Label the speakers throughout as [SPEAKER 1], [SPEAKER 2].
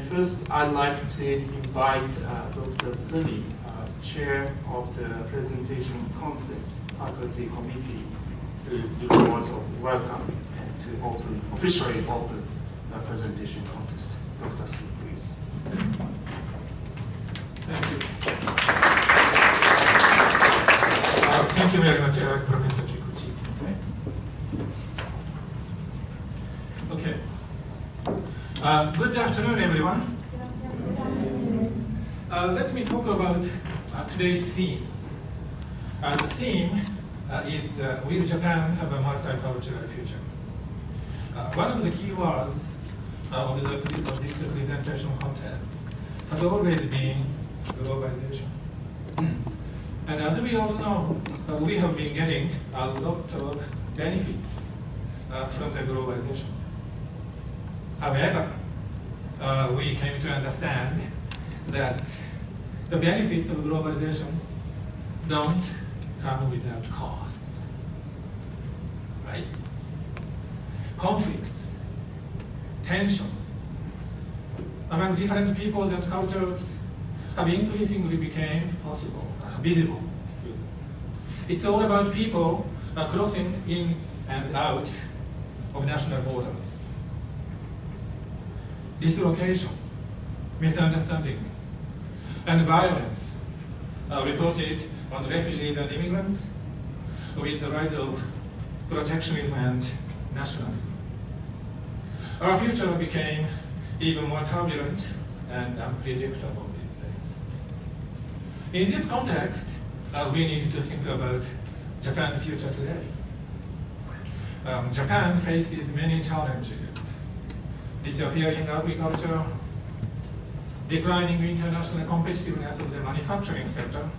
[SPEAKER 1] first, I'd like to invite Dr. Sumi, Chair of the Presentation Contest Faculty Committee, to do the words of welcome and to officially open the presentation contest. Dr. Sumi, please.
[SPEAKER 2] Thank you. Thank you very much, Professor Kikuchi. Okay. Good afternoon, everyone. Let me talk about today's theme. The theme is will Japan have a multicultural future? One of the key words of this presentation contest has always been globalization. And as we all know, we have been getting a lot of benefits from the globalization. However, we came to understand that the benefits of globalization don't come without costs, right? Conflicts, tension among different peoples and cultures have increasingly become visible. It's all about people crossing in and out of national borders. Dislocation, misunderstandings, and violence are reported on refugees and immigrants with the rise of protectionism and nationalism. Our future became even more turbulent and unpredictable these days. In this context, we need to think about Japan's future today. Japan faces many challenges. Disappearing agriculture, declining international competitiveness of the manufacturing sector,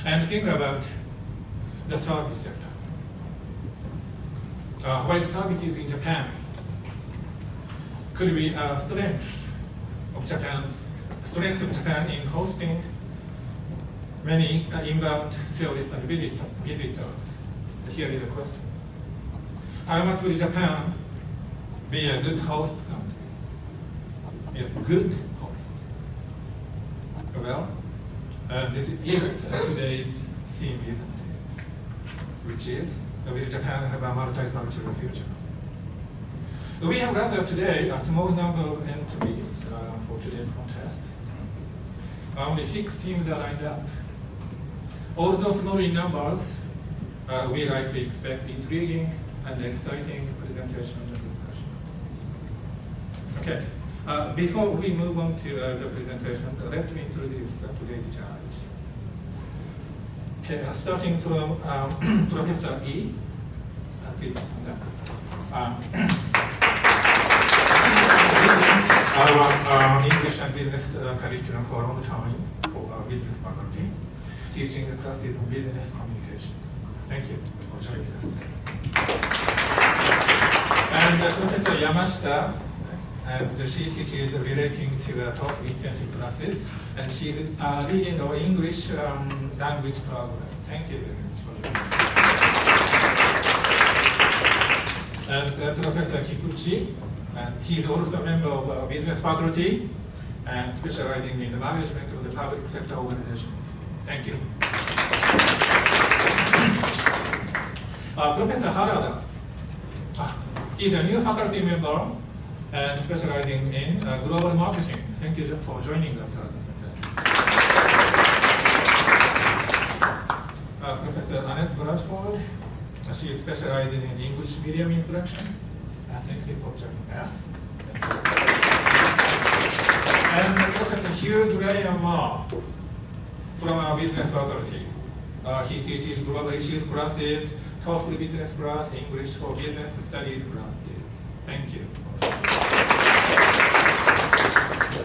[SPEAKER 2] and think about the service sector. While services in Japan could be strengths of Japan in hosting many inbound tourists and visitors. Here is the question. How much will Japan be a good host country? Yes, good host. Well, this is today's theme, isn't it? Which is, will Japan have a multicultural future? We have gathered today a small number of entries for today's contest. Only 6 teams are lined up. Although small in numbers, we likely expect intriguing and exciting presentations and discussions. Okay, before we move on to the presentation, let me introduce today's judge. Okay, starting from Professor E. Please stand up. Our English and business curriculum for a long time for our business faculty, teaching the classes on business communication. Thank you for joining us today. And Professor Yamashita, and she teaches relating to top intensive classes, and she's leading our English language program. Thank you very much for joining us. And Professor Kikuchi, and he's also a member of our business faculty and specializing in the management of the public sector organizations. Thank you. Professor Harada, he's a new faculty member and specializing in global marketing. Thank you for joining us, Professor Annette Bradford, she is specializing in English medium instruction. Thank you for joining us. And Professor Hugh Graham Moore from our business faculty. He teaches global issues classes, TOEFL business class, English for business studies classes. Thank you.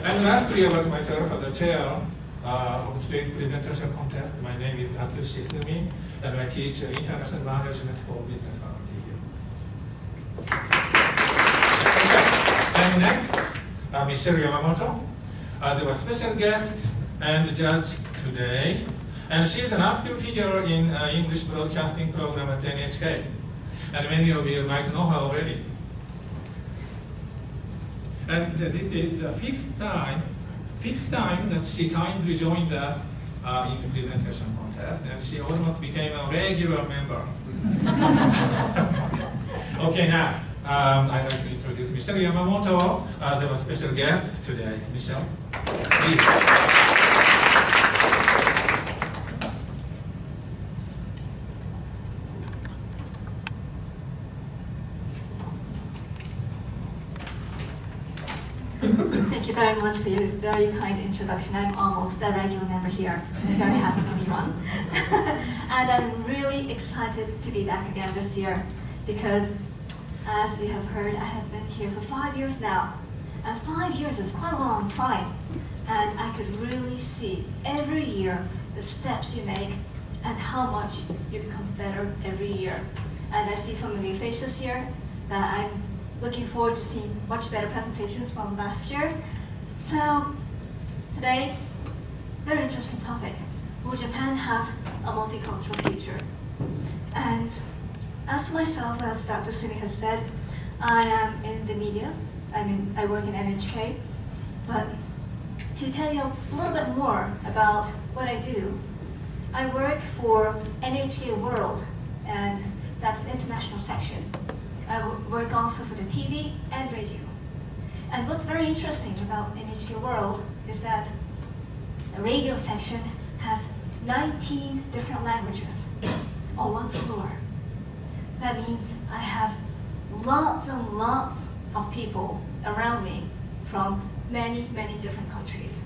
[SPEAKER 2] And lastly, about myself as the chair of today's presentation contest, my name is Atsushi Sumi, and I teach international management for business faculty here. And next, Michelle Yamamoto, they were special guest and judge today, and she is an active figure in English broadcasting program at NHK, and many of you might know her already. And this is the fifth time that she kindly joined us in the presentation contest, and she almost became a regular member. Okay, now I'd like to introduce Michelle Yamamoto as our special guest today. Michelle, please.
[SPEAKER 3] Thank you very much for your very kind introduction. I'm almost a regular member here. I'm very happy to be one. And I'm really excited to be back again this year because, as you have heard, I have been here for 5 years now. And 5 years is quite a long time. And I could really see every year the steps you make and how much you become better every year. And I see familiar faces here that I'm looking forward to seeing much better presentations from last year. So today, very interesting topic. Will Japan have a multicultural future? And as for myself, as Dr. Suni has said, I am in the media. I work in NHK. But to tell you a little bit more about what I do, I work for NHK World, and that's the international section. I work also for the TV and radio. And what's very interesting about NHK World is that the radio section has 19 different languages on one floor. That means I have lots and lots of people around me from many, many different countries,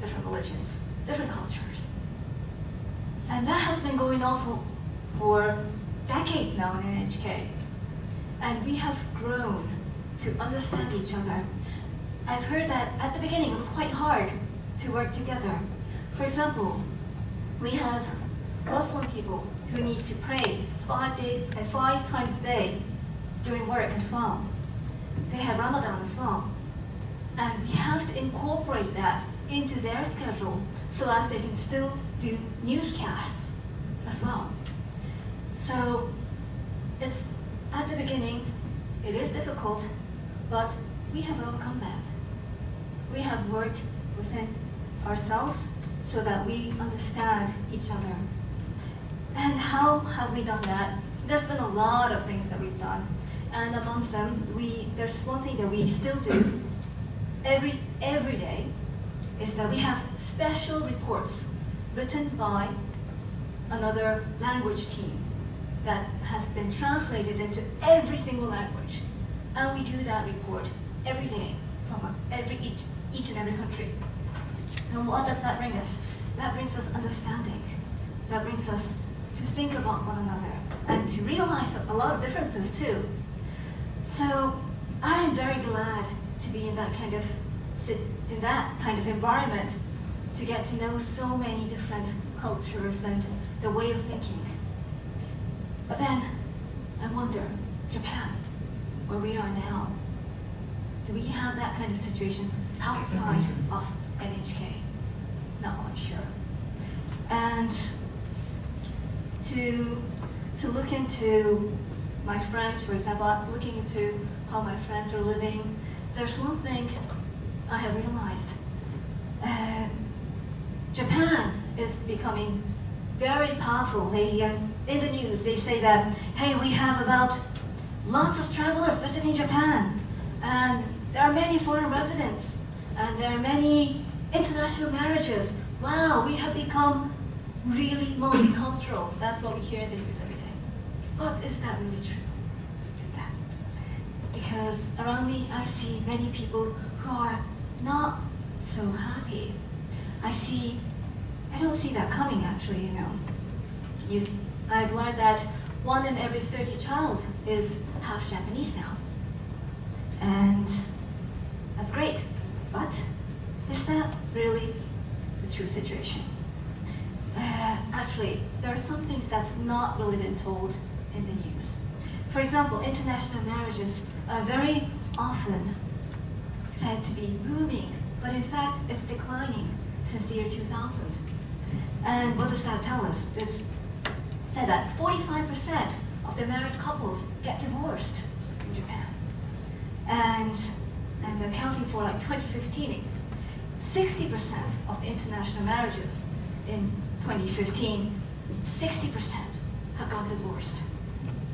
[SPEAKER 3] different religions, different cultures. And that has been going on for decades now in NHK. And we have grown to understand each other. I've heard that at the beginning it was quite hard to work together. For example, we have Muslim people who need to pray 5 times a day during work as well. They have Ramadan as well. And we have to incorporate that into their schedule so as they can still do newscasts as well. So it's at the beginning, it is difficult, but we have overcome that. We have worked within ourselves so that we understand each other. And how have we done that? There's been a lot of things that we've done. And amongst them, there's one thing that we still do every day, is that we have special reports written by another language team that has been translated into every single language. And we do that report every day from each and every country. And what does that bring us? That brings us understanding. That brings us to think about one another and to realize a lot of differences too. So I am very glad to be in that kind of environment, to get to know so many different cultures and the way of thinking. But then, I wonder, Japan, where we are now, do we have that kind of situation outside of NHK? Not quite sure. And to look into my friends, for example, looking into how my friends are living, there's one thing I have realized. Japan is becoming very powerful. In the news, they say that, hey, we have about lots of travelers visiting Japan, and there are many foreign residents, and there are many international marriages. Wow, we have become really multicultural. That's what we hear in the news every day. But is that really true? Is that? Because around me, I see many people who are not so happy. I don't see that coming, actually, you know. I've learned that 1 in every 30 child is half Japanese now. And that's great. But is that really the true situation? Actually, there are some things that's not really been told in the news. For example, international marriages are very often said to be booming, but in fact, it's declining since the year 2000. And what does that tell us? It's said that 45% of the married couples get divorced in Japan. And and accounting for like 2015, 60% of the international marriages in 2015, 60% have got divorced.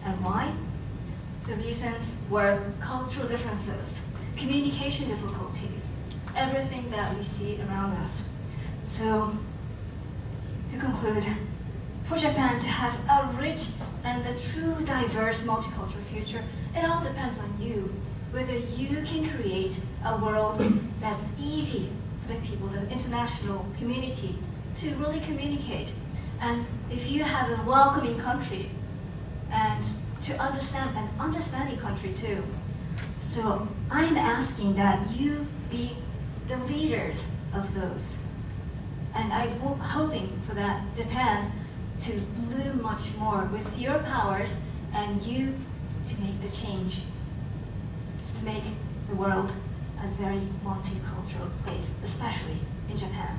[SPEAKER 3] And why? The reasons were cultural differences, communication difficulties, everything that we see around us. So, to conclude, for Japan to have a rich and a true diverse multicultural future, it all depends on you, whether you can create a world that's easy for the people, the international community, to really communicate. And if you have a welcoming country, and to understand an understanding country too. So I'm asking that you be the leaders of those. And I'm hoping for that Japan to bloom much more with your powers and you to make the change, to make the world a very multicultural place, especially in Japan.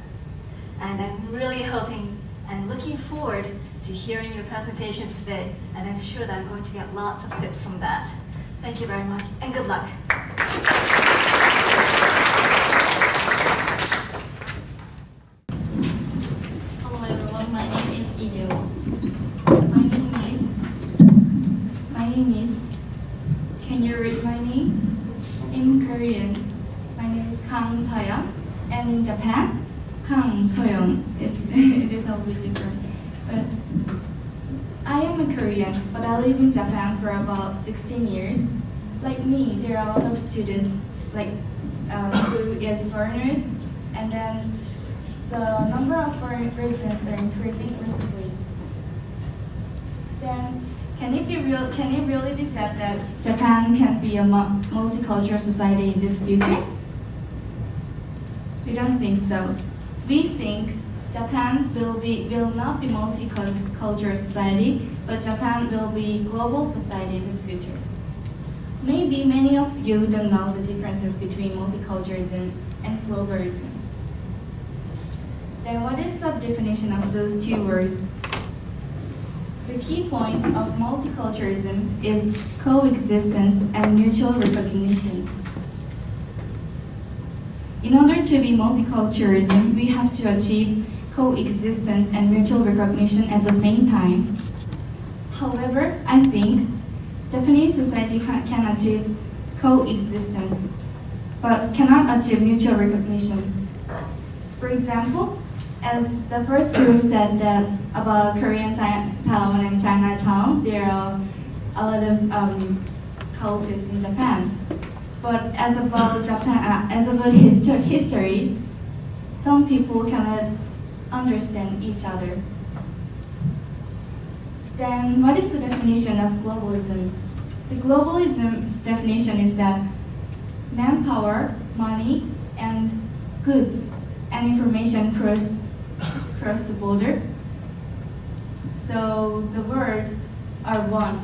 [SPEAKER 3] And I'm really hoping and looking forward to hearing your presentations today, and I'm sure that I'm going to get lots of tips from that. Thank you very much, and good luck.
[SPEAKER 4] Hello everyone, my name is Iju. My name is, can you read my name? In Korean, my name is Kang Soyoung, and in Japan, Kang Soyoung. It is a bit different. But I am a Korean, but I live in Japan for about 16 years. Like me, there are a lot of students who is foreigners, and then the number of foreign residents are increasing recently. Then can it really be said that Japan can be a multicultural society in this future? We don't think so. We think Japan will not be multicultural society, but Japan will be global society in this future. Maybe many of you don't know the differences between multiculturalism and globalism. Then what is the definition of those two words? The key point of multiculturalism is coexistence and mutual recognition. In order to be multiculturalism, we have to achieve coexistence and mutual recognition at the same time. However, I think Japanese society can achieve coexistence, but cannot achieve mutual recognition. For example, as the first group said that about Korean town and Chinatown, there are a lot of cultures in Japan. But as about Japan, as about history, some people cannot understand each other. Then what is the definition of globalism? The globalism's definition is that manpower, money, and goods and information cross the border. So the world are one.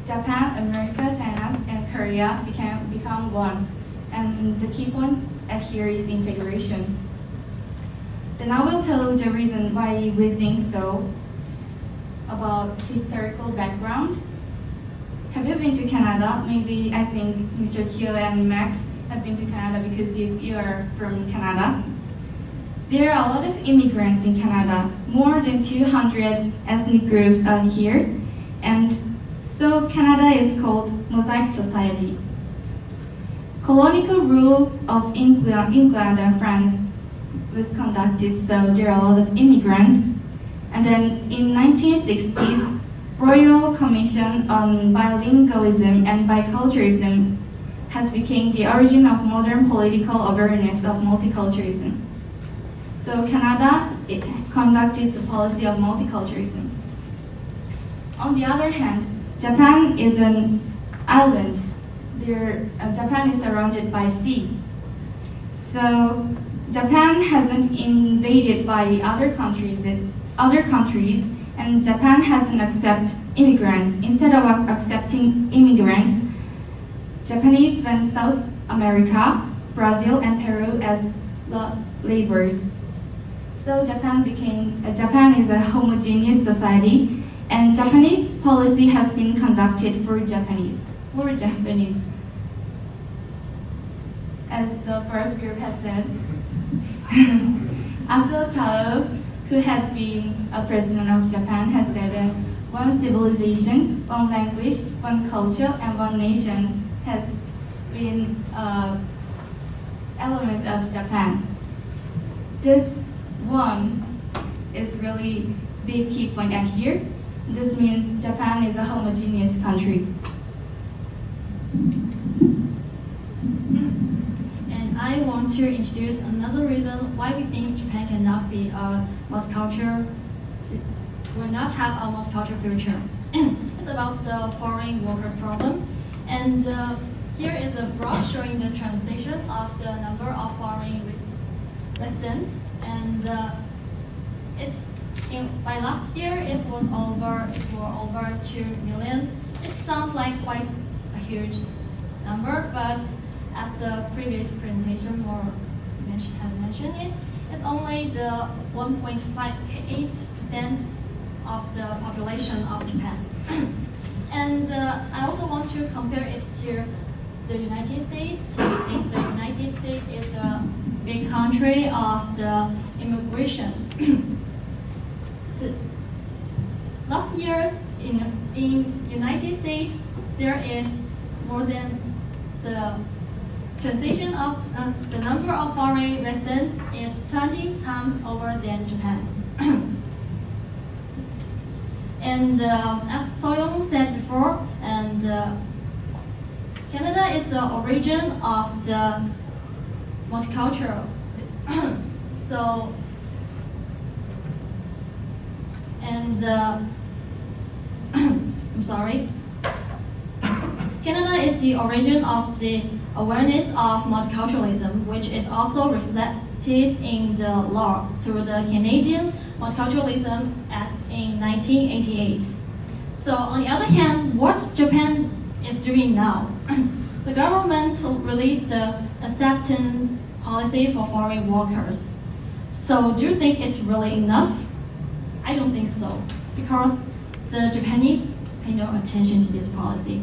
[SPEAKER 4] Japan, America, China, and Korea become one. And the key point here is integration. Then I will tell you the reason why we think so about historical background. Have you been to Canada? Maybe I think Mr. Kyo and Max have been to Canada because you are from Canada. There are a lot of immigrants in Canada. More than 200 ethnic groups are here. And so Canada is called Mosaic Society. Colonial rule of England and France was conducted, so there are a lot of immigrants. And then in 1960s, Royal Commission on Bilingualism and Biculturalism has become the origin of modern political awareness of multiculturalism. So Canada conducted the policy of multiculturalism. On the other hand, Japan is an island. Japan is surrounded by sea. So Japan hasn't invaded by other countries, and Japan hasn't accepted immigrants. Instead of accepting immigrants, Japanese went South America, Brazil, and Peru as laborers. So Japan is a homogeneous society, and Japanese policy has been conducted for Japanese. as the first group has said. After Taro, who had been a president of Japan, has said that one civilization, one language, one culture, and one nation has been an element of Japan. This one is really big key point at here. This means Japan is a homogeneous country.
[SPEAKER 5] And I want to introduce another reason why we think Japan cannot be a multicultural, will not have a multicultural future. It's about the foreign workers problem. And here is a graph showing the transition of the number of foreign residents. And by last year, it was over 2 million. It sounds like quite a huge number, but as the previous presentation had mentioned, it's only the 1.58% of the population of Japan. And I also want to compare it to the United States, since the United States is the big country of the immigration. Last year in United States, there is more than the transition of the number of foreign residents is 30 times over than Japan's. And as Soyoung said before, and Canada is the origin of the multicultural. So, and I'm sorry. Canada is the origin of the awareness of multiculturalism, which is also reflected in the law through the Canadian Multiculturalism Act in 1988. So on the other hand, what Japan is doing now, the government released the acceptance policy for foreign workers. So do you think it's really enough? I don't think so, because the Japanese pay no attention to this policy.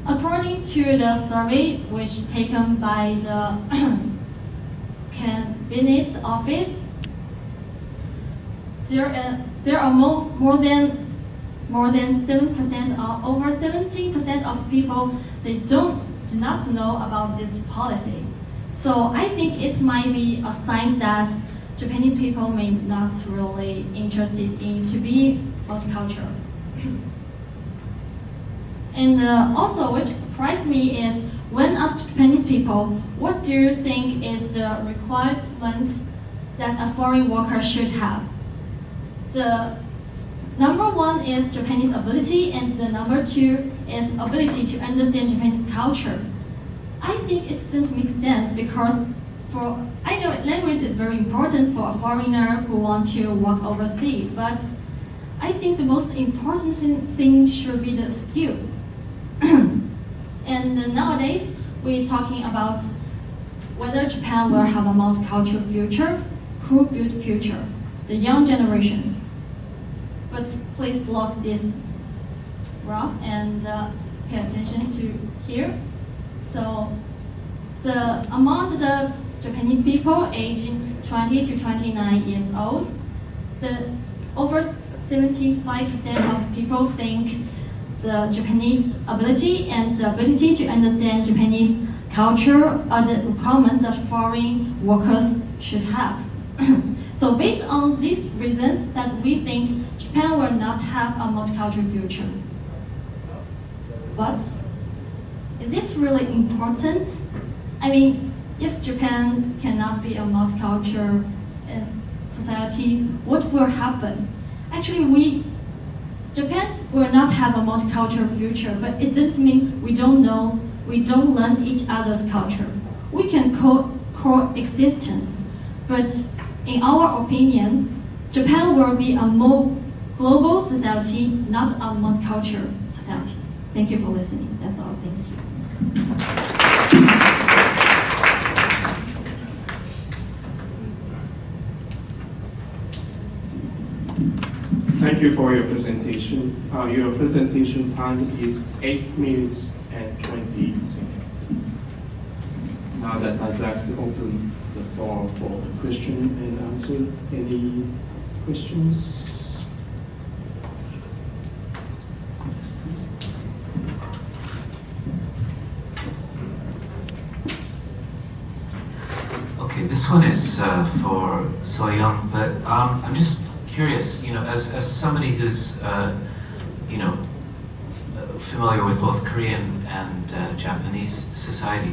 [SPEAKER 5] According to the survey which taken by the Cabinet Office, there are more than 7% or over 70% of people they do not know about this policy. So I think it might be a sign that Japanese people may not really interested in to be multicultural. And also, which surprised me is when asked Japanese people, what do you think is the requirements that a foreign worker should have? The number one is Japanese ability, and the number two is ability to understand Japanese culture. I think it doesn't make sense because I know language is very important for a foreigner who want to work overseas, but I think the most important thing should be the skill. And nowadays, we're talking about whether Japan will have a multicultural future. Who build future? The young generations. But please look this graph and pay attention to here. So among the Japanese people aging 20 to 29 years old, over 75% of people think the Japanese ability and the ability to understand Japanese culture are the requirements that foreign workers should have. So based on these reasons that we think Japan will not have a multicultural future. But is it really important? I mean, if Japan cannot be a multicultural society, what will happen? Actually, Japan will not have a multicultural future, but it doesn't mean we don't learn each other's culture. We can coexistence, but in our opinion, Japan will be a more global society, not a multicultural society. Thank you for listening. That's all. Thank you.
[SPEAKER 1] Thank you for your presentation. Your presentation time is 8 minutes and 20 seconds.
[SPEAKER 6] Now that I'd like to open the floor for the question and answer. Any questions? Yes, please.
[SPEAKER 7] Okay, this one is for So Young, but I'm just curious, as somebody who's, familiar with both Korean and Japanese society,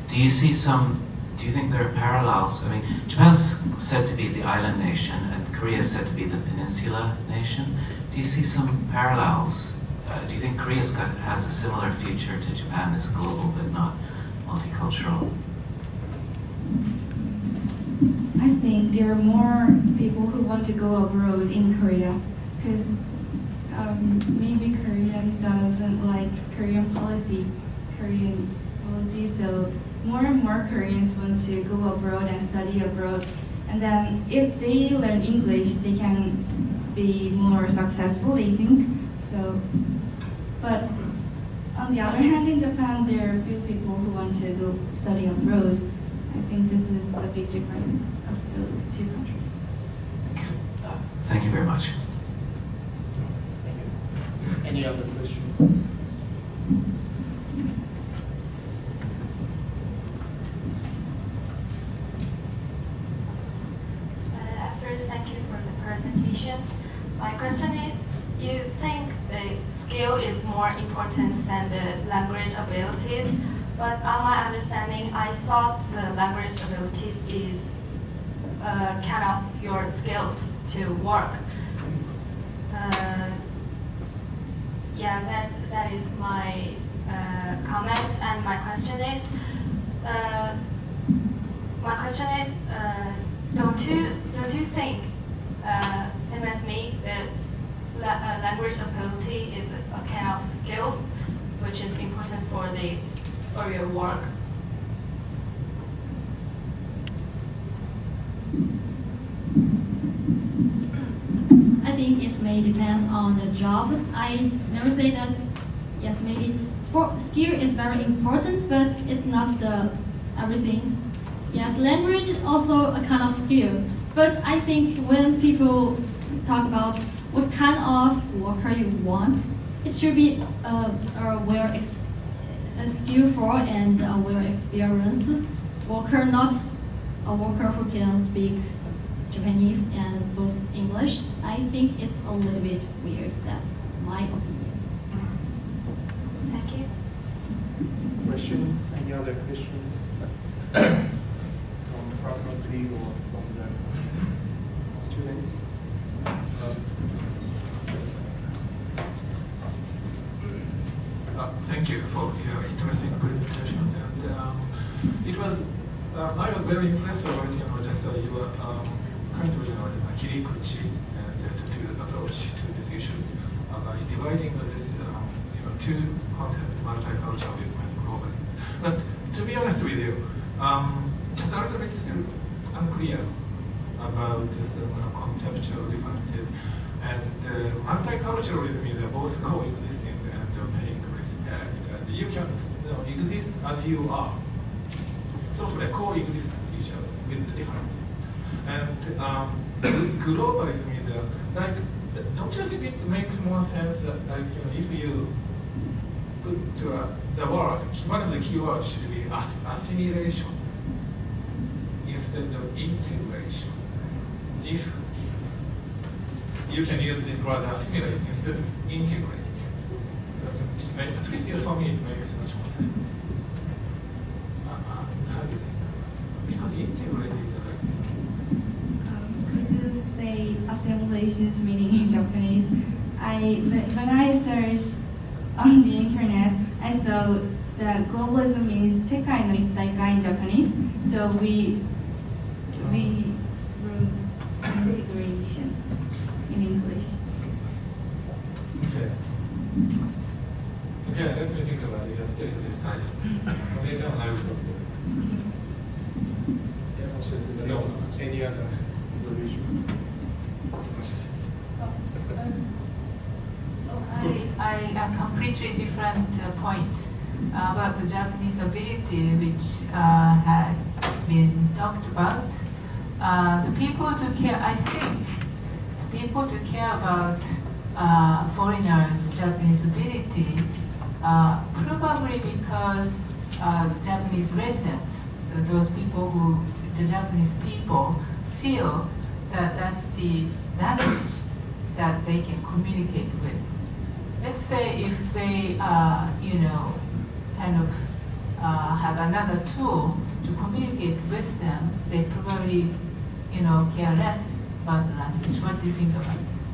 [SPEAKER 7] do you think there are parallels? I mean, Japan's said to be the island nation and Korea is said to be the peninsula nation. Do you see some parallels? Do you think Korea has a similar future to Japan as global but not multicultural?
[SPEAKER 4] I think there are more people who want to go abroad in Korea because maybe Korean doesn't like Korean policy, so more and more Koreans want to go abroad and study abroad. And then if they learn English, they can be more successful, they think. So, but on the other hand, in Japan, there are few people who want to go study abroad. I think this is the big differences of those two countries.
[SPEAKER 7] Thank you very much.
[SPEAKER 6] Any other questions?
[SPEAKER 8] First, thank you for the presentation. My question is, you think the skill is more important than the language abilities, but on my understanding, I thought the language abilities is kind of your skills to work. Yeah, that is my comment, and my question is, don't you think, same as me, that language ability is a kind of skills which is important for your work?
[SPEAKER 5] I think it may depend on the job. I never say that, yes, maybe skill is very important, but it's not the everything. Yes, language is also a kind of skill. But I think when people talk about what kind of worker you want, it should be a skillful and a well-experienced worker, not a worker who can speak Japanese and both English. I think it's a little bit weird. That's my opinion.
[SPEAKER 8] Thank you.
[SPEAKER 1] Questions? Any other questions from faculty or from the students?
[SPEAKER 2] Thank you for your interesting presentation. And it was, I was very impressed about just your kind of kirikuchi and attitude approach to these issues by dividing this two concepts, multiculturalism and global. But to be honest with you, just a little bit still unclear about some conceptual differences. And multiculturalism is both coexisting and paying respect. And you can exist as you are, sort of like coexistence each other with the differences. And globalism is like, don't you think it makes more sense that, like, if you put the word, one of the keywords should be assimilation instead of integration. If you can use this word assimilate instead of integrate, at least for me it makes much more sense. How do you think? Because integrate is like,
[SPEAKER 4] Could you say assimilation's meaning in Japanese? When I searched on the internet, I saw that globalism means sekai no ittaikai in Japanese. So we wrote integration in English.
[SPEAKER 2] okay. Okay, let me think about it. Let's take this time. Later on I will talk to you. No.
[SPEAKER 1] Any other observation?
[SPEAKER 9] I a completely different point about the Japanese ability, which been talked about. The people to care, I think, people to care about foreigners' Japanese ability, probably because Japanese residents, those people who, the Japanese people, feel that that's the language that they can communicate with. Let's say if they, kind of have another tool to communicate with them, they probably, care less about the language. What do you think about this?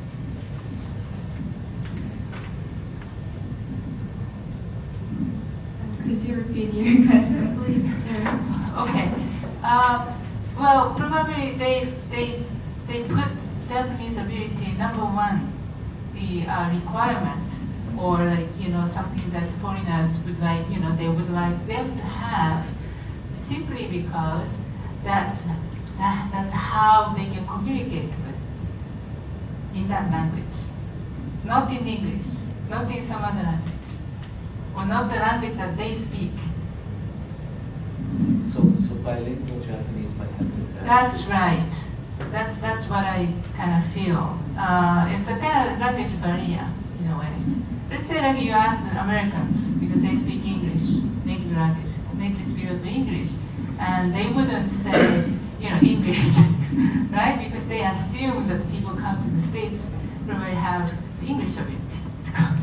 [SPEAKER 4] Could you repeat your question, please, sir?
[SPEAKER 9] Okay. Well, probably they put Japanese ability number one, the requirement, or something that foreigners would like, they would like them to have, simply because that's how they can communicate with in that language, not in English, not in some other language, or not the language that they speak.
[SPEAKER 7] So bilingual Japanese might have to.
[SPEAKER 9] That's right. That's what I kind of feel. It's a kind of language barrier in a way. Let's say like you ask the Americans because they speak English, native language, native speakers of English, and they wouldn't say English, right? Because they assume that people come to the States probably have the English ability to come.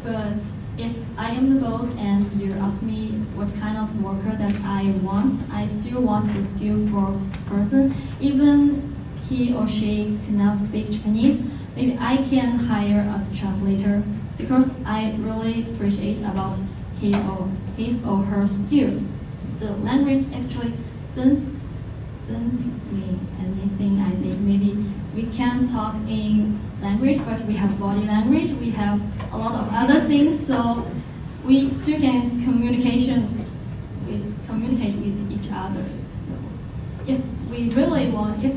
[SPEAKER 5] But if I am the boss and you ask me what kind of worker that I want, I still want the skillful person. Even he or she cannot speak Japanese, maybe I can hire a translator because I really appreciate about his or her skill. The language actually doesn't mean anything. I think maybe we can talk in language, but we have body language, we have a lot of other things, so we still can communicate with each other. So if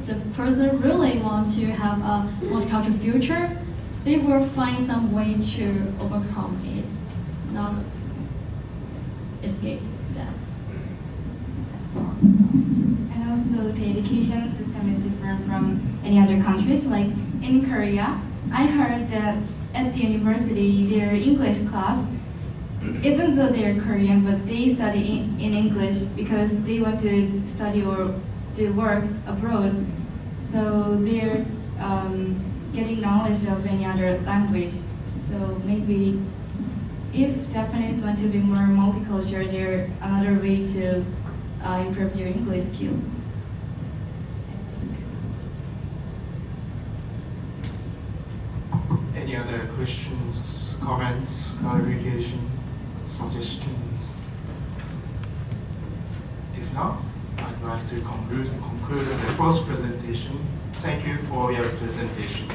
[SPEAKER 5] the person really want to have a multicultural future, they will find some way to overcome it, not escape that. That's all.
[SPEAKER 4] And also the education system is different from any other countries. Like in Korea, I heard that at the university, their English class, even though they're Korean, but they study in English because they want to study or do work abroad. So they're getting knowledge of any other language. So maybe if Japanese want to be more multicultural, there's another way to improve your English skill.
[SPEAKER 1] Any other questions, comments, clarification, suggestions? If not, I'd like to conclude the first presentation. Thank you for your presentation.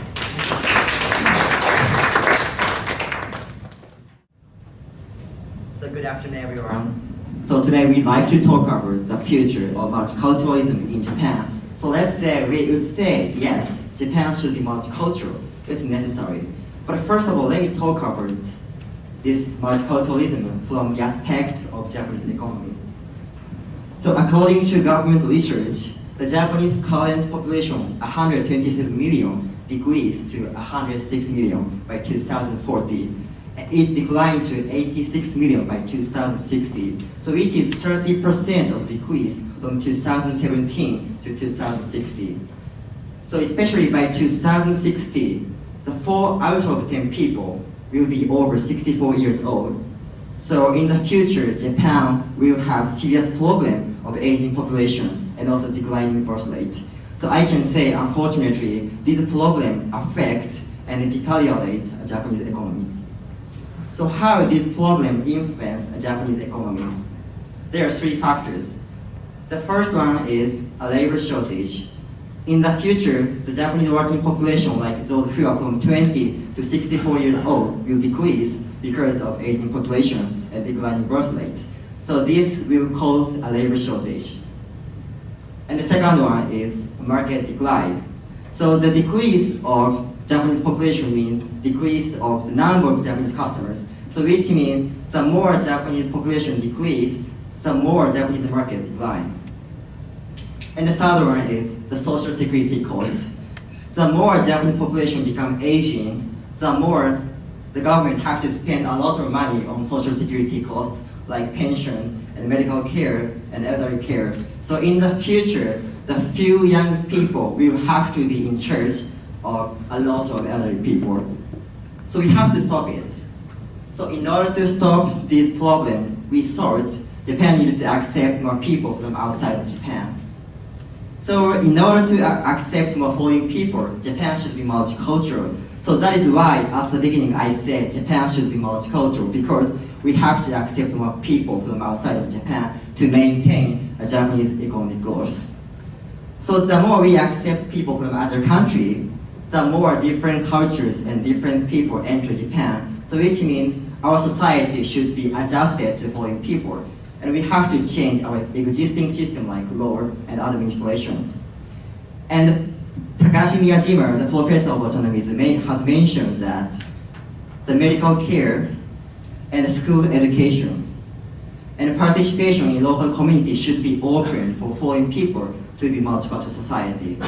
[SPEAKER 10] So good afternoon, everyone. So today we'd like to talk about the future of multiculturalism in Japan. So let's say we would say, yes, Japan should be multicultural. It's necessary. But first of all, let me talk about this multiculturalism from the aspect of Japanese economy. So according to government research, the Japanese current population, 127 million, decreased to 106 million by 2040. It declined to 86 million by 2060. So it is 30% of decrease from 2017 to 2060. So especially by 2060, the 4 out of 10 people will be over 64 years old. So in the future, Japan will have serious problem of aging population and also declining birth rate. So I can say, unfortunately, this problem affect and deteriorate a Japanese economy. So how this problem influence a Japanese economy? There are 3 factors. The first one is a labor shortage. In the future, the Japanese working population, like those who are from 20 to 64 years old, will decrease because of aging population and declining birth rate. So this will cause a labor shortage. And the second one is market decline. So the decrease of Japanese population means decrease of the number of Japanese customers. So which means the more Japanese population decrease, the more Japanese market decline. And the third one is the social security cost. The more Japanese population become aging, the more the government have to spend a lot of money on social security costs like pension and medical care and elderly care. So in the future, the few young people will have to be in charge of a lot of elderly people. So we have to stop it. So in order to stop this problem, we thought Japan needed to accept more people from outside of Japan. So in order to accept more foreign people, Japan should be multicultural. So that is why at the beginning I said Japan should be multicultural, because we have to accept more people from outside of Japan to maintain a Japanese economic growth. So the more we accept people from other countries, the more different cultures and different people enter Japan. So which means our society should be adjusted to foreign people. And we have to change our existing system like law and administration. And Takashi Miyajima, the professor of autonomy, has mentioned that the medical care and school education and participation in local communities should be open for foreign people to be multicultural society.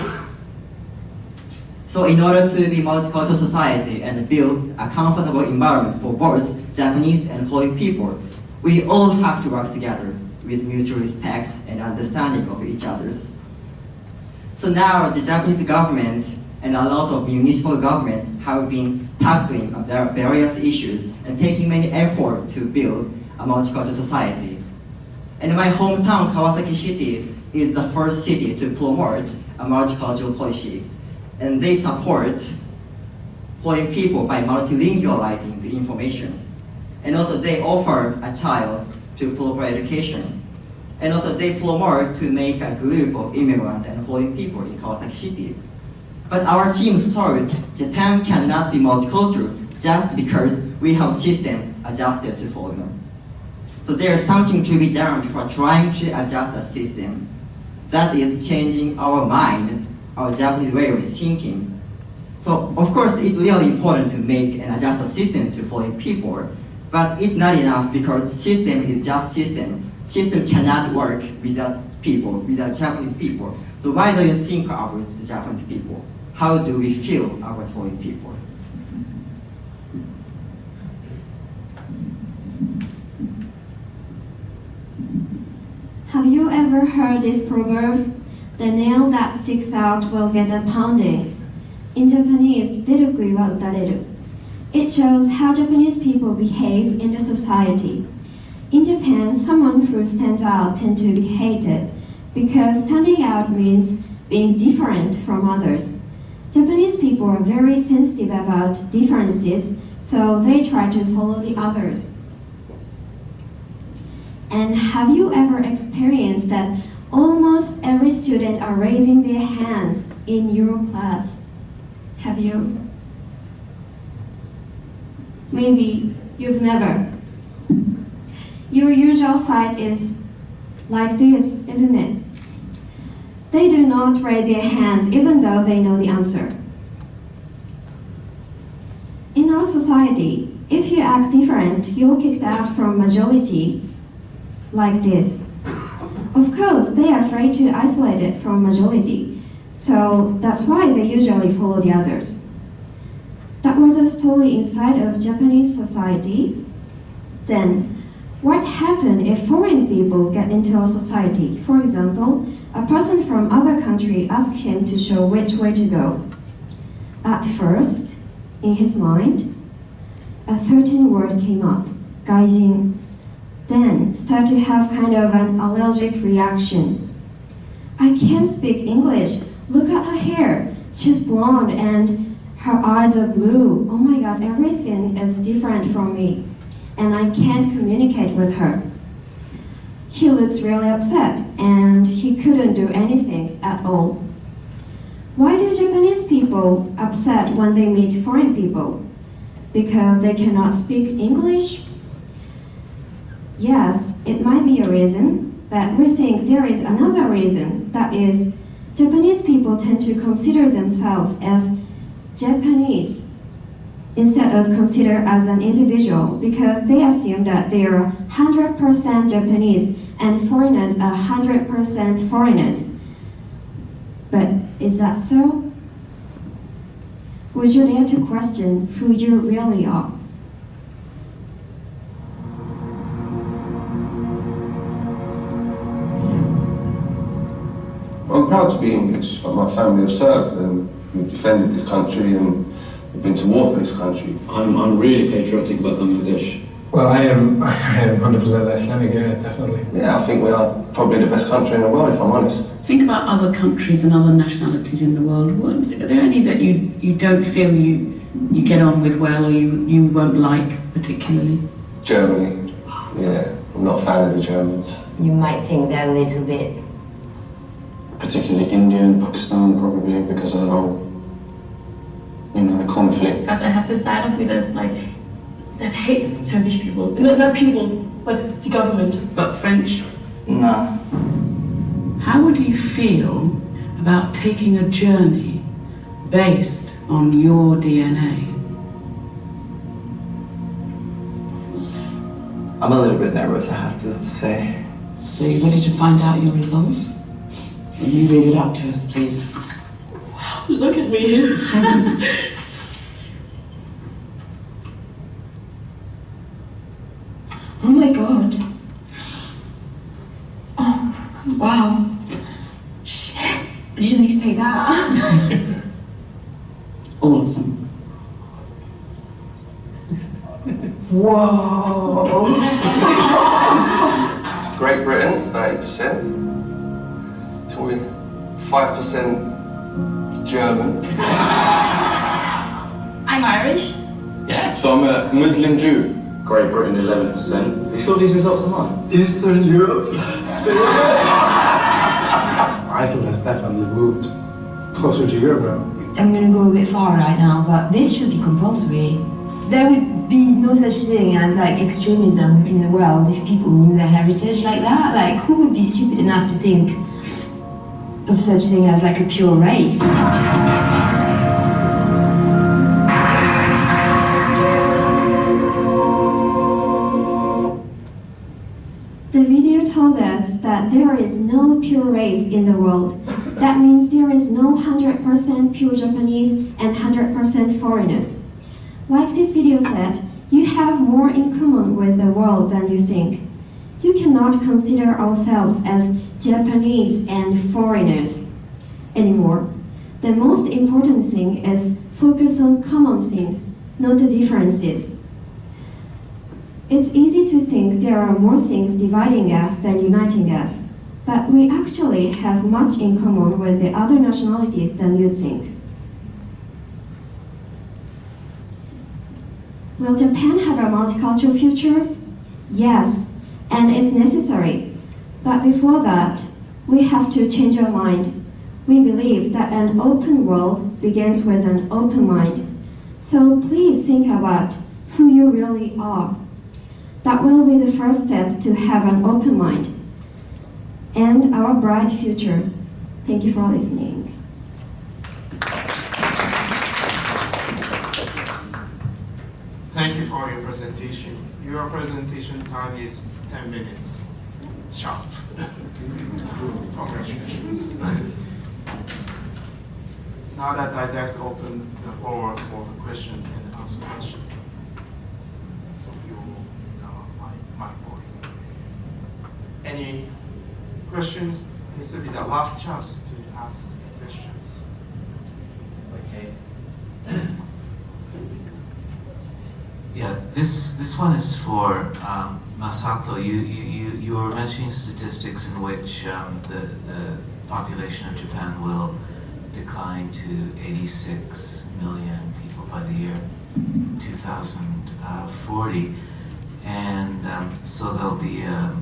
[SPEAKER 10] So in order to be multicultural society and build a comfortable environment for both Japanese and foreign people, we all have to work together with mutual respect and understanding of each other's. So now the Japanese government and a lot of municipal government have been tackling various issues and taking many efforts to build a multicultural society. And my hometown, Kawasaki City, is the first city to promote a multicultural policy. And they support foreign people by multilingualizing the information. And also they offer a child to proper education. And also they promote to make a group of immigrants and foreign people in Kawasaki City. But our team thought Japan cannot be multicultural just because we have system adjusted to foreigner. So there is something to be done before trying to adjust the system. That is changing our mind, our Japanese way of thinking. So of course it's really important to make and adjust the system to foreign people, but it's not enough because system is just system. System cannot work without people, without Japanese people. So why do you think about the Japanese people? How do we feel about foreign people?
[SPEAKER 5] Have you ever heard this proverb? The nail that sticks out will get a pounding. In Japanese, derukui wa utareru. It shows how Japanese people behave in the society. In Japan, someone who stands out tends to be hated because standing out means being different from others. Japanese people are very sensitive about differences, so they try to follow the others. And have you ever experienced that almost every student are raising their hands in your class? Have you? Maybe you've never. Your usual sight is like this, isn't it? They do not raise their hands even though they know the answer. In our society, if you act different, you're kicked out from majority like this. Of course, they are afraid to isolate it from majority, so that's why they usually follow the others. That was a story inside of Japanese society. Then, what happened if foreign people get into our society? For example, a person from other country asked him to show which way to go. At first, in his mind, a certain word came up, gaijin. Then start to have kind of an allergic reaction. I can't speak English. Look at her hair. She's blonde and her eyes are blue. Oh my God, everything is different from me. And I can't communicate with her. He looks really upset and he couldn't do anything at all. Why do Japanese people upset when they meet foreign people? Because they cannot speak English? Yes, it might be a reason, but we think there is another reason. That is, Japanese people tend to consider themselves as Japanese instead of consider as an individual because they assume that they are 100% Japanese and foreigners are 100% foreigners. But is that so? Would you dare to question who you really are?
[SPEAKER 11] I'm proud to be English, but my family have served and we've defended this country and we've been to war for this country.
[SPEAKER 12] I'm really patriotic about Bangladesh.
[SPEAKER 13] Well, I am 100% Islamic, yeah, definitely.
[SPEAKER 11] Yeah, I think we are probably the best country in the world, if I'm honest.
[SPEAKER 14] Think about other countries and other nationalities in the world. Are there any that you don't feel you get on with well or you won't like particularly?
[SPEAKER 11] Germany. Yeah, I'm not a fan of the Germans.
[SPEAKER 15] You might think they're a little bit.
[SPEAKER 12] Particularly India and Pakistan, probably because of the whole, the conflict.
[SPEAKER 16] Because I have this side of me that's like, that hates Turkish people. Not people, but the government.
[SPEAKER 14] But French?
[SPEAKER 15] No.
[SPEAKER 14] How would you feel about taking a journey based on your DNA?
[SPEAKER 17] I'm a little bit nervous, I have to say.
[SPEAKER 14] So where did you find out your results? Will you read it out to us, please?
[SPEAKER 16] Wow, look at me. Oh my god. Oh, wow. Shit. I didn't expect that.
[SPEAKER 14] All of them.
[SPEAKER 11] Whoa! Great Britain, 30%. Can we 5% German?
[SPEAKER 16] I'm Irish.
[SPEAKER 17] Yeah, so I'm a Muslim Jew.
[SPEAKER 12] Great Britain, 11%. Are you sure these results are mine?
[SPEAKER 17] Eastern Europe.
[SPEAKER 13] Iceland has definitely moved closer to Europe now.
[SPEAKER 15] I'm going to go a bit far right now, but this should be compulsory. There would be no such thing as like extremism in the world if people knew their heritage like that. Like, who would be stupid enough to think of such thing as like a pure race?
[SPEAKER 5] The video told us that there is no pure race in the world. That means there is no 100% pure Japanese and 100% foreigners. Like this video said, you have more in common with the world than you think. You cannot consider ourselves as Japanese and foreigners anymore. The most important thing is focus on common things, not the differences. It's easy to think there are more things dividing us than uniting us, but we actually have much in common with the other nationalities than you think. Will Japan have a multicultural future? Yes, and it's necessary. But before that, we have to change our mind. We believe that an open world begins with an open mind. So please think about who you really are. That will be the first step to have an open mind and our bright future. Thank you for listening.
[SPEAKER 1] Thank you for your presentation. Your presentation time is 10 minutes sharp. Congratulations. Now that I'd like to open the floor for the question and answer session. So you will move my board. Any questions? This will be the last chance to ask questions.
[SPEAKER 7] Okay. Yeah, this one is for Masato. You were mentioning statistics in which the population of Japan will decline to 86 million people by the year 2040, and so there'll be a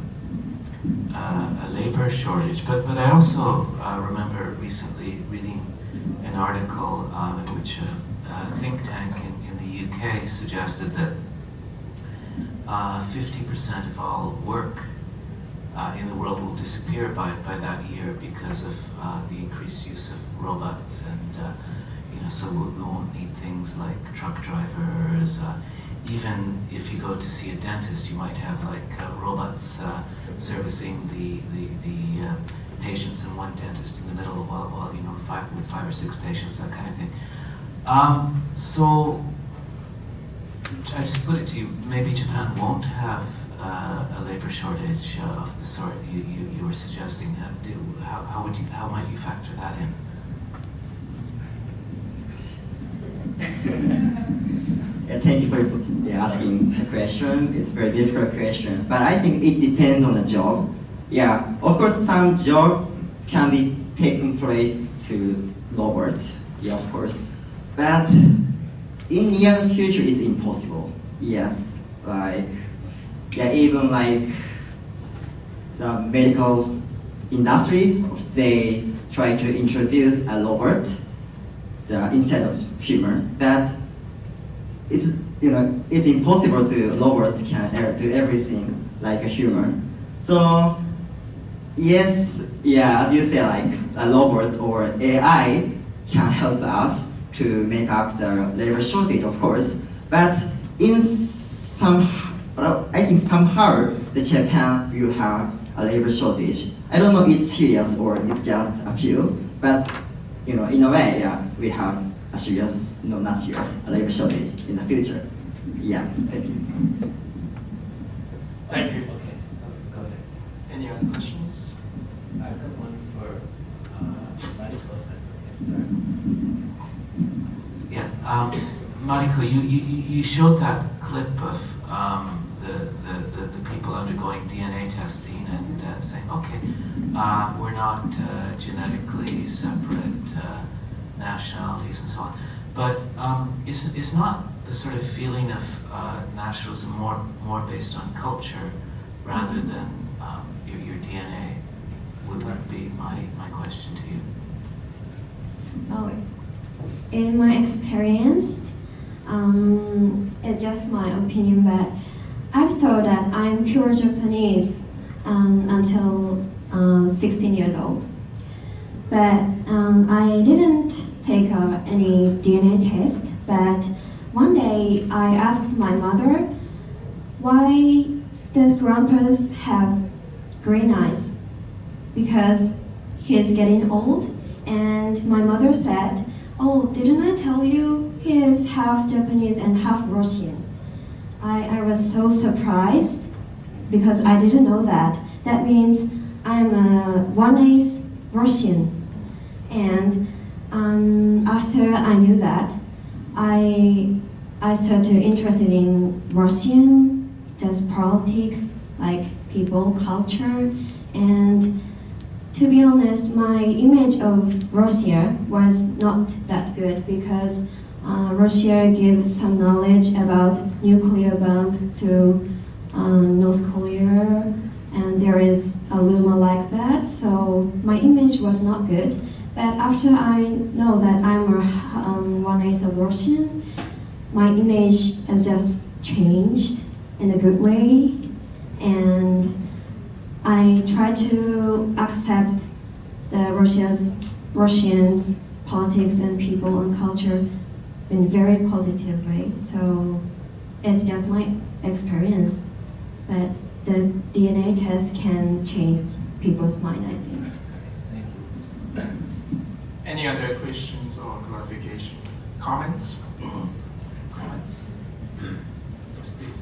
[SPEAKER 7] labor shortage. But I also remember recently reading an article in which a think tank in the UK suggested that 50% of all work in the world will disappear by that year because of the increased use of robots, and so we won't need things like truck drivers, even if you go to see a dentist, you might have like robots servicing the patients and one dentist in the middle while you know, with 5 or 6 patients, that kind of thing. So I just put it to you, maybe Japan won't have a labor shortage of the sort you were suggesting. How might you factor that in?
[SPEAKER 10] Yeah, thank you for asking the question. It's a very difficult question, but I think it depends on the job. Yeah, of course, some job can be taken place to robot. Yeah, of course, but in the near future, it's impossible. Yes, like yeah, even like the medical industry, they try to introduce a robot instead of human, but it's it's impossible to robot can do everything like a human. So yes, yeah, as you say, like a robot or AI can help us to make up the labor shortage, of course. But in I think somehow the Japan will have a labor shortage. I don't know if it's serious or it's just a few, but in a way, yeah, we have a serious, no, not serious, a labor shortage in the future. Yeah, thank you.
[SPEAKER 1] Thank you. Okay, go ahead. Any other questions?
[SPEAKER 18] I've got one for Mariko, if that's okay. Sorry.
[SPEAKER 7] Yeah, Mariko, you showed that clip of the people undergoing DNA testing and saying, okay, we're not genetically separate nationalities and so on. But it's not the sort of feeling of nationalism more based on culture rather than your DNA? Would be my question to you.
[SPEAKER 19] Oh, in my experience, it's just my opinion, but I've thought that I'm pure Japanese until 16 years old. But I didn't take any DNA test, but one day I asked my mother, why does grandpas have green eyes? Because he is getting old, and my mother said, oh, didn't I tell you he is half Japanese and half Russian? I was so surprised because I didn't know that. That means I'm a 1/8 Russian. And after I knew that, I started interested in Russian, just politics, like people, culture, and to be honest, my image of Russia was not that good because Russia gives some knowledge about nuclear bomb to North Korea, and there is a rumor like that, so my image was not good. But after I know that I'm 1/8 of Russian, my image has just changed in a good way, and I try to accept the Russians politics and people and culture in a very positive way. So it's just my experience, but the DNA test can change people's mind, I think.
[SPEAKER 1] Any other questions or clarifications? Comments? Comments? Yes, please.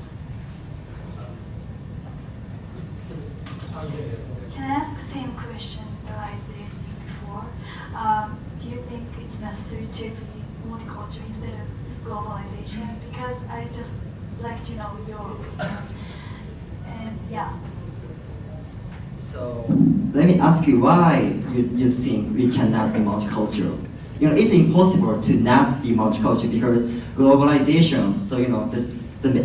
[SPEAKER 8] Can I ask the same question that I did before? Do you think it's necessary to be multicultural instead of globalization? Because I just like to know your opinion. And yeah.
[SPEAKER 10] So let me ask you why you think we cannot be multicultural. It's impossible to not be multicultural because globalization. So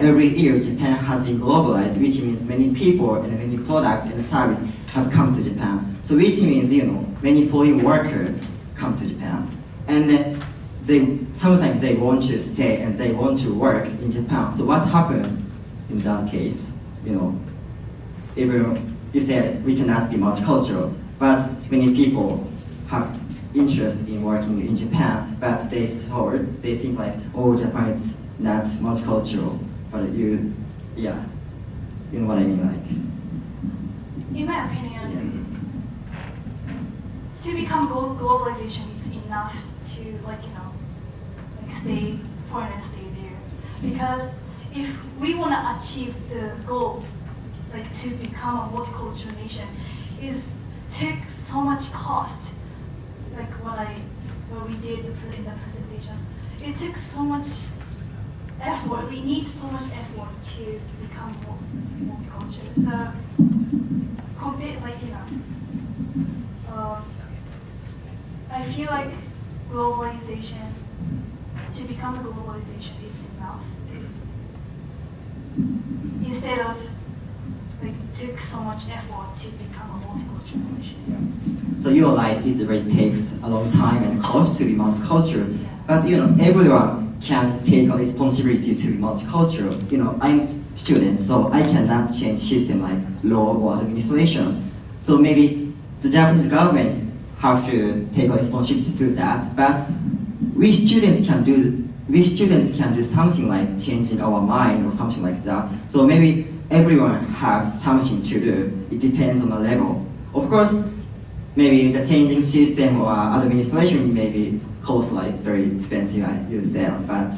[SPEAKER 10] every year Japan has been globalized, which means many people and many products and services have come to Japan. So which means many foreign workers come to Japan, and sometimes they want to stay and they want to work in Japan. So what happened in that case? Even you said we cannot be multicultural, but many people have interest in working in Japan, but they think like, oh, Japan is not multicultural. but you know what I mean, like.
[SPEAKER 8] In my opinion, to become globalization is enough to foreigners stay there. Because if we want to achieve the goal, like to become a multicultural nation, it takes so much cost. Like what we did in the presentation, it takes so much effort. We need so much effort to become multicultural. So, I feel like globalization, to become a globalization is enough. Instead of took so much effort to become a multicultural nation.
[SPEAKER 10] So you're right, it really takes a long time and cost to be multicultural. But everyone can take a responsibility to be multicultural. I'm student, so I cannot change system like law or administration. So maybe the Japanese government have to take a responsibility to do that. But we students can do something like changing our mind or something like that. So maybe everyone has something to do. It depends on the level. Of course, maybe the changing system or administration maybe cost like very expensive, I use that. But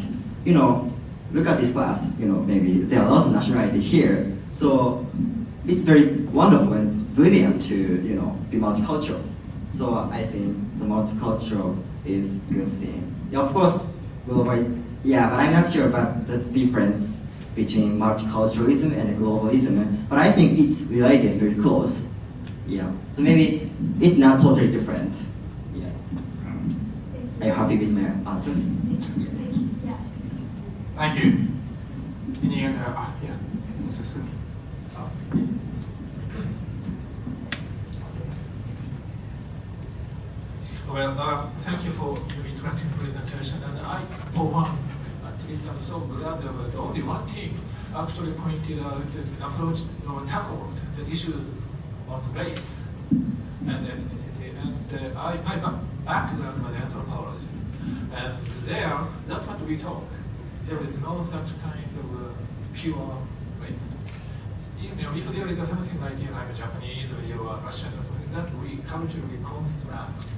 [SPEAKER 10] look at this class. Maybe there are a lot of nationality here. So it's very wonderful and brilliant to be multicultural. So I think the multicultural is good thing. Yeah, of course, but I'm not sure about the difference between multiculturalism and globalism. But I think it's related very close. Yeah. So maybe it's not totally different. Yeah. Are you happy with my answer?
[SPEAKER 1] Thank you. Any other? Just.
[SPEAKER 2] Well, thank you for your interesting presentation. And I, for one, at least I'm so glad that only one team actually pointed out, approached or tackled the issue of race and ethnicity. And my background was anthropology. And there, that's what we talk. There is no such kind of pure race. If there is something like I'm a Japanese or you are Russian or something, that we culturally construct.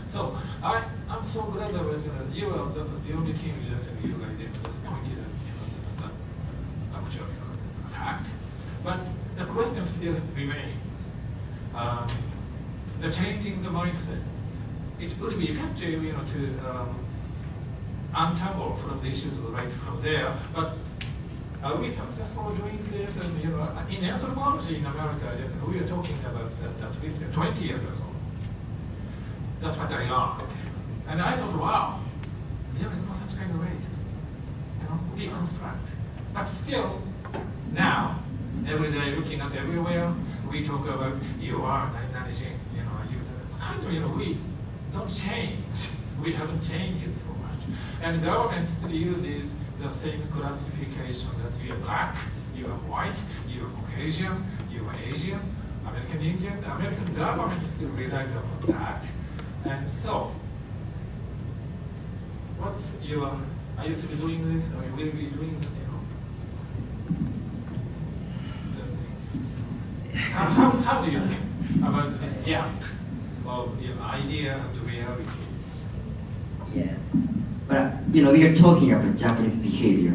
[SPEAKER 2] So I'm so glad that you are the only team just you guys pointed out that actually fact. But the question still remains. The changing the mindset. It would be effective, to untangle from the issues of race from there. But are we successful doing this? And in anthropology in America, we are talking about that at least 20 years ago. That's what I learned. And I thought, wow, there is no such kind of race. We construct. But still, now, every day looking at everywhere, we talk about you are Nanjing, it's kind of, we don't change. We haven't changed it so much. And government still uses the same classification that you are black, you are white, you are Caucasian, you are Asian, American Indian. The American government still relies on that. And so, are you still doing this, or will you be doing this thing? How do you think about this gap of idea and reality?
[SPEAKER 10] Yes. But, we are talking about Japanese behavior.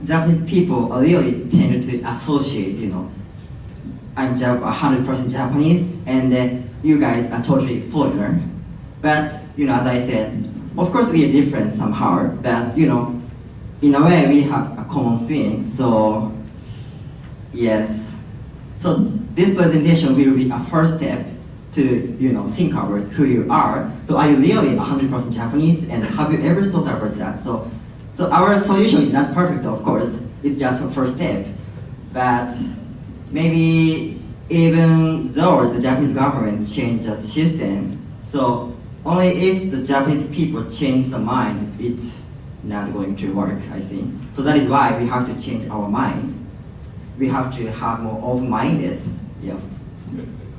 [SPEAKER 10] Japanese people really tend to associate, I'm 100% Japanese, and you guys are totally foreigner. But, as I said, of course we are different somehow, but, in a way we have a common thing. So, yes. So this presentation will be a first step to, think about who you are. So are you really 100% Japanese, and have you ever thought about that? So our solution is not perfect, of course. It's just a first step. But maybe even though the Japanese government changed the system, so only if the Japanese people change the mind, it's not going to work, I think. So that is why we have to change our mind. We have to have more open-minded. Yeah.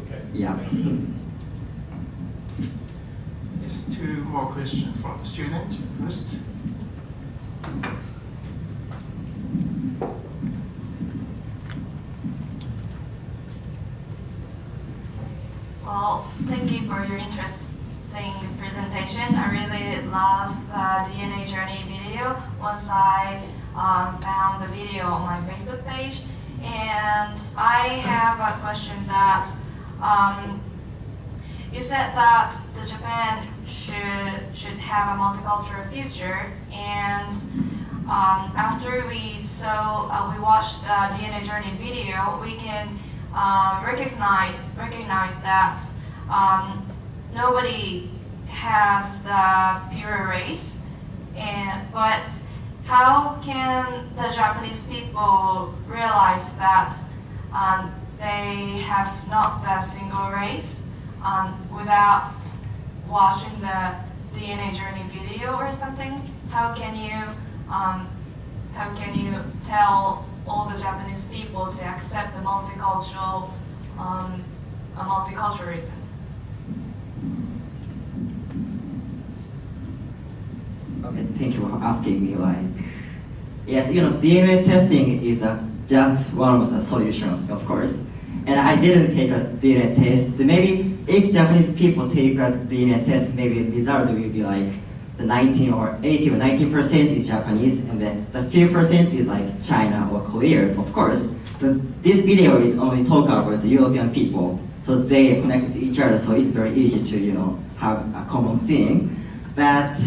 [SPEAKER 1] Okay.
[SPEAKER 10] Yeah.
[SPEAKER 1] Yes, two more questions from the student first.
[SPEAKER 8] Well, thank you for your interesting presentation. I really love the DNA journey video once I found the video on my Facebook page. And I have a question that you said that the Japan should have a multicultural future, and after we watched the DNA journey video, we can recognize that nobody has the pure race, but how can the Japanese people realize that they have not the single race without watching the DNA journey video or something? How can you tell all the Japanese people to accept the multiculturalism?
[SPEAKER 10] Okay, thank you for asking me. Yes, DNA testing is just one of the solution, of course. And I didn't take a DNA test. Maybe if Japanese people take a DNA test, maybe the result will be like the 19 or 80 or 19% is Japanese, and then the few percent is like China or Korea, of course. But this video is only talk about the European people, so they connect to each other, so it's very easy to have a common thing. But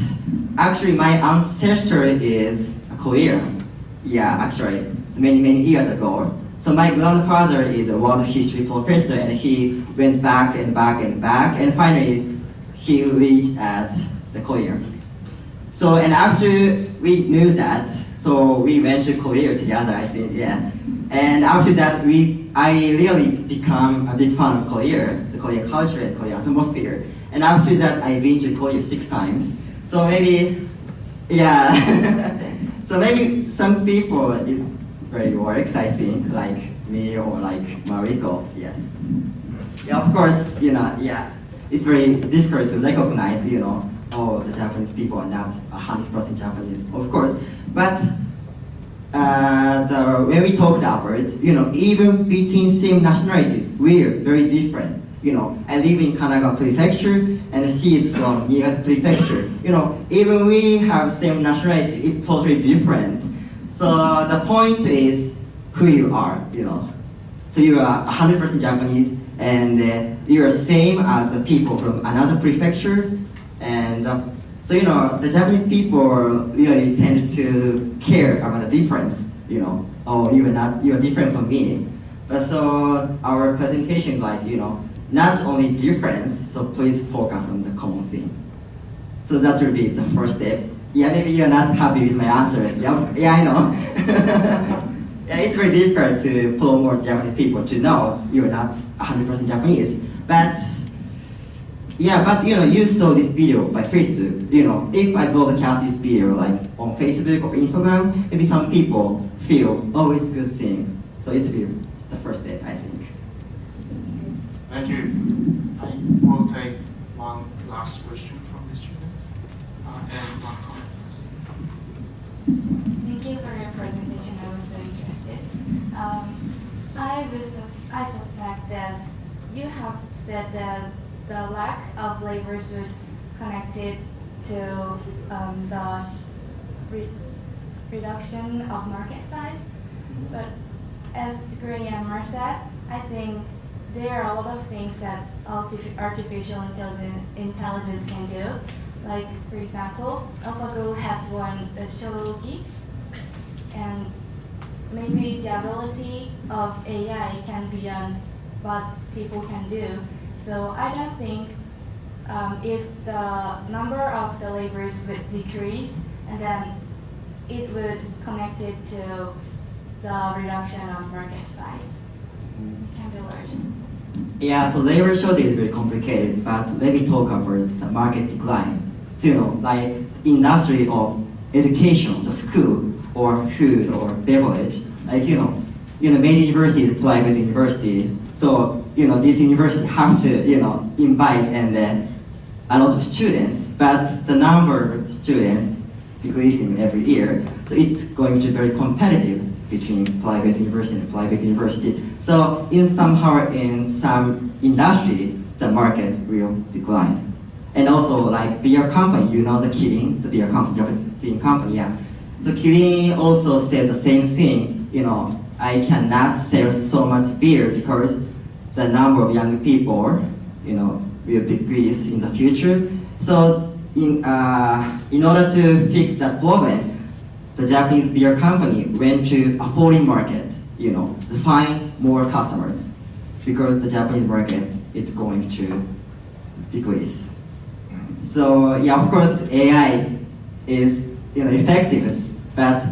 [SPEAKER 10] actually, my ancestor is a Korean. Yeah, actually, it's many years ago. So my grandfather is a world history professor, and he went back and back and back, and finally he reached at the Korea. So, and after we knew that, so we went to Korea together, I think, yeah. And after that, I really become a big fan of Korea, the Korean culture and Korean atmosphere. And after that, I've been to Korea 6 times. So maybe, yeah. So maybe some people, it very works, I think, like me or like Mariko, yes. Yeah, of course, yeah. It's very difficult to recognize, all the Japanese people are not 100% Japanese, of course. But when we talked about it, even between same nationalities, we're very different. I live in Kanagawa Prefecture, and she is from Niigata Prefecture. Even we have same nationality, it's totally different. So the point is who you are, So you are 100% Japanese, and you are same as the people from another prefecture. And so, the Japanese people really tend to care about the difference, oh, you are different from me. But so our presentation, not only difference, so please focus on the common thing. So that will be the first step. Yeah, maybe you're not happy with my answer. Yeah, I know. Yeah, it's very difficult to promote Japanese people to know you're not 100% Japanese. But yeah, but you saw this video by Facebook. If I broadcast this video on Facebook or Instagram, maybe some people feel, oh, it's a good thing. So it's the first step, I think.
[SPEAKER 1] Thank you. I will take one last question from the student. And one comment, please.
[SPEAKER 20] Thank you for your presentation. I was so interested. I suspect that you have said that the lack of labors would connect it to the reduction of market size. But as Graham said, I think there are a lot of things that artificial intelligence can do. Like, for example, AlphaGo has won a shogi, and maybe the ability of AI can be beyond what people can do. So I don't think if the number of the laborers would decrease, and then it would connect it to the reduction of market size. It can be large.
[SPEAKER 10] Yeah, so labor shortage is very complicated, but let me talk about the market decline. So, like industry of education, the school, or food, or beverage, many universities are private universities, so, these universities have to, invite a lot of students, but the number of students decreasing every year, so it's going to be very competitive between private university and private university. So in some industry, the market will decline. And also, like beer company, you know the Kirin, the beer company, Japanese Kirin company, yeah. So Kirin also said the same thing, you know, I cannot sell so much beer because the number of young people, you know, will decrease in the future. So in order to fix that problem, the Japanese beer company went to a foreign market, you know, to find more customers because the Japanese market is going to decrease. So yeah, of course, AI is, you know, effective, but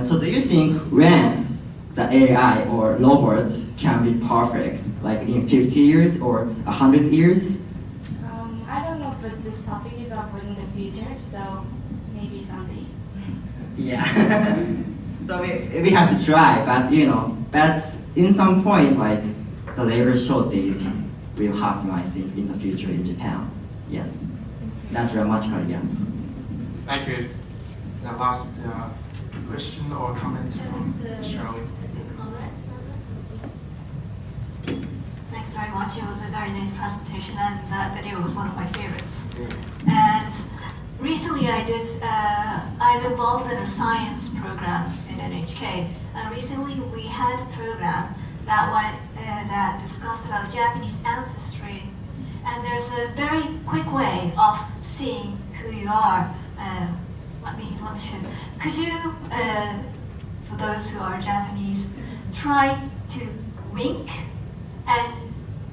[SPEAKER 10] so do you think when the AI or robots can be perfect, like in 50 years or 100 years?
[SPEAKER 20] I don't know, but this topic is offered in the future, so maybe some days.
[SPEAKER 10] Yeah. So we have to try, but you know, but in some point, like the labor shortage will happen, I think, in the future in Japan. Yes. Not dramatically, yes.
[SPEAKER 1] Thank you. The last question or comment from Shirley.
[SPEAKER 3] Thanks very much. It was a very nice presentation, and that video was one of my favorites. And recently I'm involved in a science program in NHK, and recently we had a program that discussed about Japanese ancestry, and there's a very quick way of seeing who you are. Let me show you. Could you, for those who are Japanese, try to wink and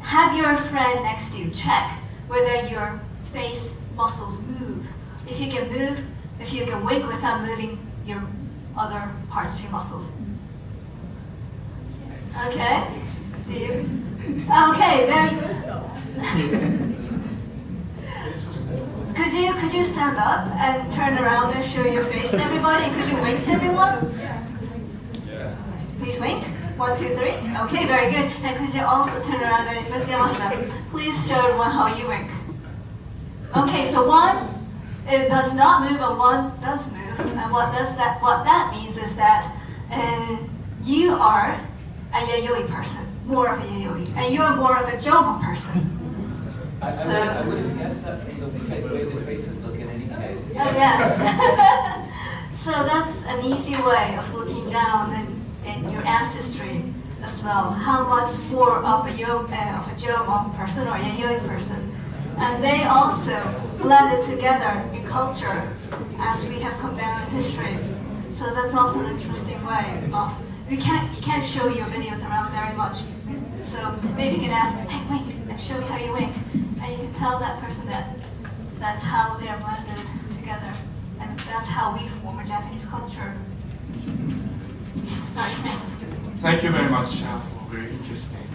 [SPEAKER 3] have your friend next to you check whether your face muscles move. If you can move, if you can wink without moving your other parts of your muscles. Okay? Do you? Okay, very good. Could you stand up and turn around and show your face to everybody? Could you wink to everyone? Please wink. 1, 2, 3. Okay, very good. And could you also turn around and Ms. Yamashita, please show everyone how you wink. Okay, so one it does not move and one does move. And what that means is that you are a yayoi person, more of a yayoi, and you're more of a joma person.
[SPEAKER 18] I would have guessed that's the way the faces look in any case.
[SPEAKER 3] Oh, yeah. So that's an easy way of looking down in your ancestry as well. How much more of a joma person or a yayoi person. And they also blended together in culture as we have come down in history. So that's also an interesting way of, you can't show your videos around very much. So maybe you can ask, hey, wink, and show me how you wink. And you can tell that person that that's how they're blended together. And that's how we form a Japanese culture. Sorry, thanks.
[SPEAKER 1] Thank you very much for a very interesting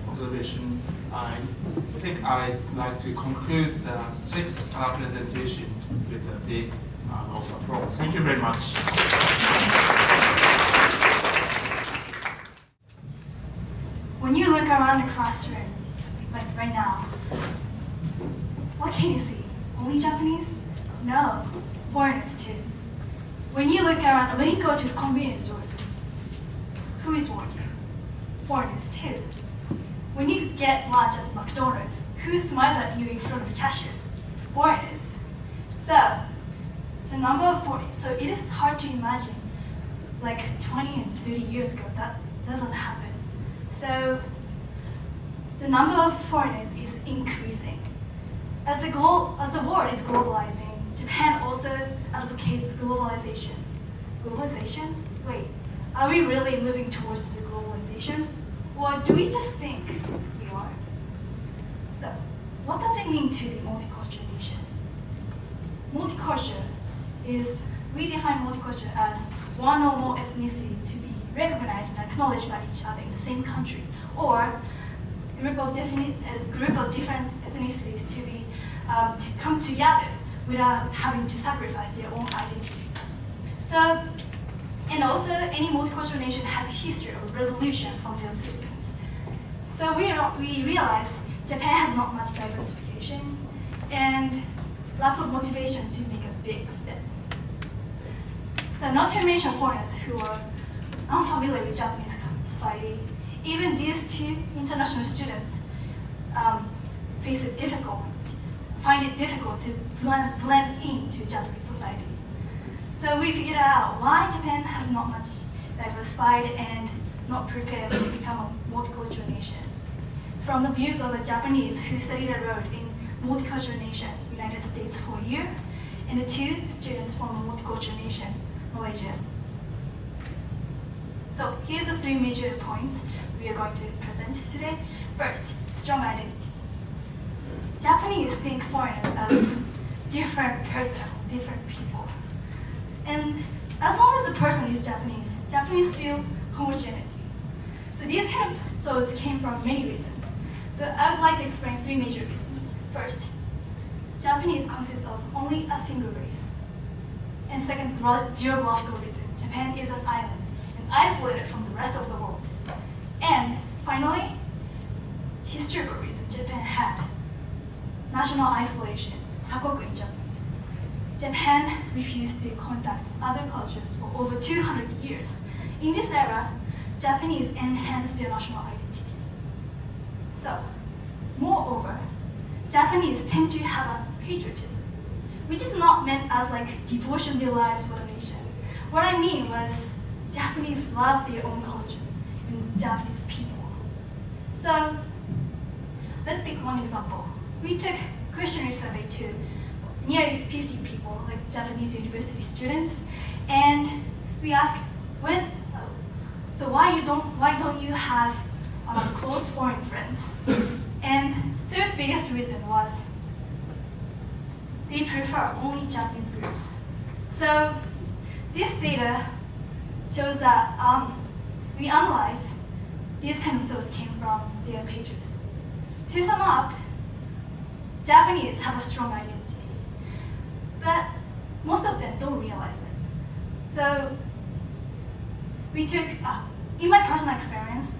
[SPEAKER 1] observation. I think I'd like to conclude the sixth presentation with a big round of applause. Thank you very much.
[SPEAKER 21] When you look around the classroom, like right now, what can you see? Only Japanese? No, foreigners too. When you look around, when you go to convenience stores, who is working? Foreigners too. When you get lunch at McDonald's, who smiles at you in front of the cashier? Foreigners. So, the number of foreigners, so it is hard to imagine, like 20 and 30 years ago, that doesn't happen. So, the number of foreigners is increasing. As the world is globalizing, Japan also advocates globalization. Globalization? Wait, are we really moving towards the globalization? Or do we just think we are? So, what does it mean to be multicultural nation? Multicultural is, we define multicultural as one or more ethnicity to be recognized and acknowledged by each other in the same country, or a group of different ethnicities to be to come together without having to sacrifice their own identity. So, and also any multicultural nation has a history of revolution from their citizens. So we realize Japan has not much diversification and lack of motivation to make a big step. So not to mention foreigners who are unfamiliar with Japanese society even these two international students find it difficult to blend into Japanese society. So we figured out why Japan has not much diversified and not prepared to become a multicultural nation. From the views of the Japanese who studied abroad in multicultural nation, United States for a year, and the two students from a multicultural nation, Malaysia. So here's the three major points we are going to present today. First, strong identity. Japanese think foreigners as different person, different people. And as long as the person is Japanese, Japanese feel homogeneity. So these kind of thoughts came from many reasons. But I would like to explain three major reasons. First, Japanese consists of only a single race. And second, geographical reason. Japan is an island and isolated from the rest of the world. And finally, historical reason. Japan had national isolation, sakoku in Japanese. Japan refused to contact other cultures for over 200 years. In this era, Japanese enhanced their national identity. So, moreover, Japanese tend to have a patriotism, which is not meant as like devotion their lives for the nation. What I mean was Japanese love their own culture and Japanese people. So, let's pick one example. We took a questionnaire survey to nearly 50 people, like Japanese university students, and we asked, so why don't you have close foreign friends? And third biggest reason was they prefer only Japanese groups. So this data shows that we analyzed these kind of thoughts came from their patriotism. To sum up, Japanese have a strong identity, but most of them don't realize it. So we took, in my personal experience,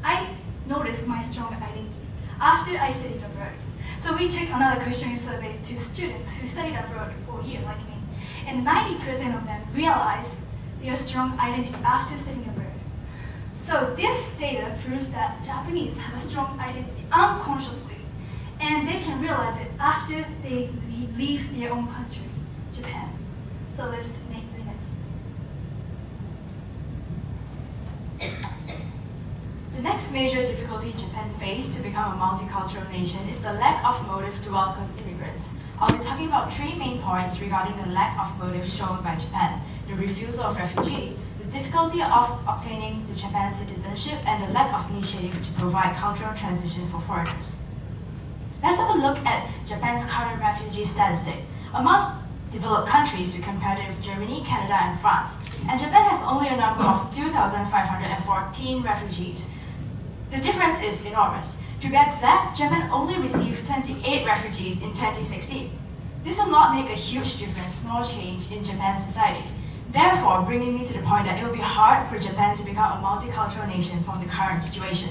[SPEAKER 21] I noticed my strong identity after I studied abroad. So we took another questionnaire survey to students who studied abroad for a year like me, and 90% of them realized their strong identity after studying abroad. So this data proves that Japanese have a strong identity unconsciously, and they can realize it after they leave their own country, Japan. So let's name it.
[SPEAKER 6] The next major difficulty Japan faced to become a multicultural nation is the lack of motive to welcome immigrants. I'll be talking about three main points regarding the lack of motive shown by Japan: the refusal of refugee, the difficulty of obtaining the Japan's citizenship, and the lack of initiative to provide cultural transition for foreigners. Let's have a look at Japan's current refugee statistic. Among developed countries, we compare it with Germany, Canada, and France. And Japan has only a number of 2,514 refugees. The difference is enormous. To be exact, Japan only received 28 refugees in 2016. This will not make a huge difference nor change in Japan's society. Therefore, bringing me to the point that it will be hard for Japan to become a multicultural nation from the current situation.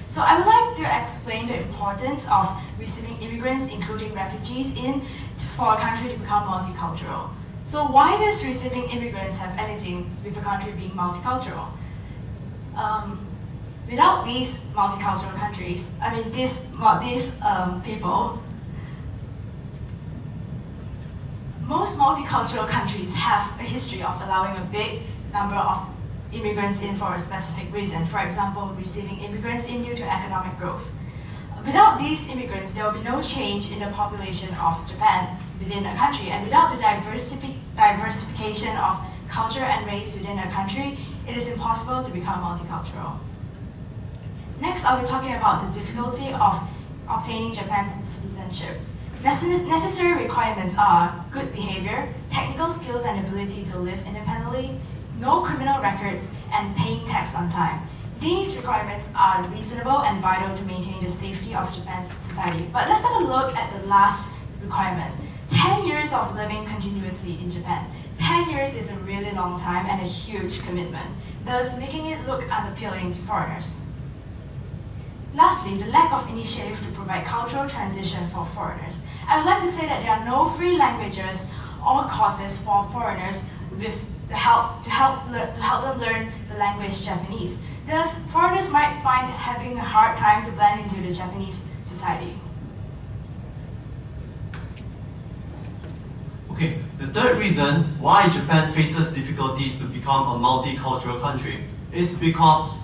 [SPEAKER 6] So I would like to explain the importance of receiving immigrants, including refugees, for a country to become multicultural. So why does receiving immigrants have anything with a country being multicultural? Without these multicultural countries, these people, most multicultural countries have a history of allowing a big number of immigrants in for a specific reason. For example, receiving immigrants in due to economic growth. Without these immigrants, there will be no change in the population of Japan within a country. And without the diversification of culture and race within a country, it is impossible to become multicultural. Next, I'll be talking about the difficulty of obtaining Japan's citizenship. Necessary requirements are good behavior, technical skills and ability to live independently, no criminal records, and paying tax on time. These requirements are reasonable and vital to maintain the safety of Japan's society. But let's have a look at the last requirement. 10 years of living continuously in Japan. 10 years is a really long time and a huge commitment, thus making it look unappealing to foreigners. Lastly, the lack of initiative to provide cultural transition for foreigners. I would like to say that there are no free languages or courses for foreigners to help them learn the language Japanese. Thus, foreigners might find having a hard time to blend into the Japanese society.
[SPEAKER 9] Okay, the third reason why Japan faces difficulties to become a multicultural country is because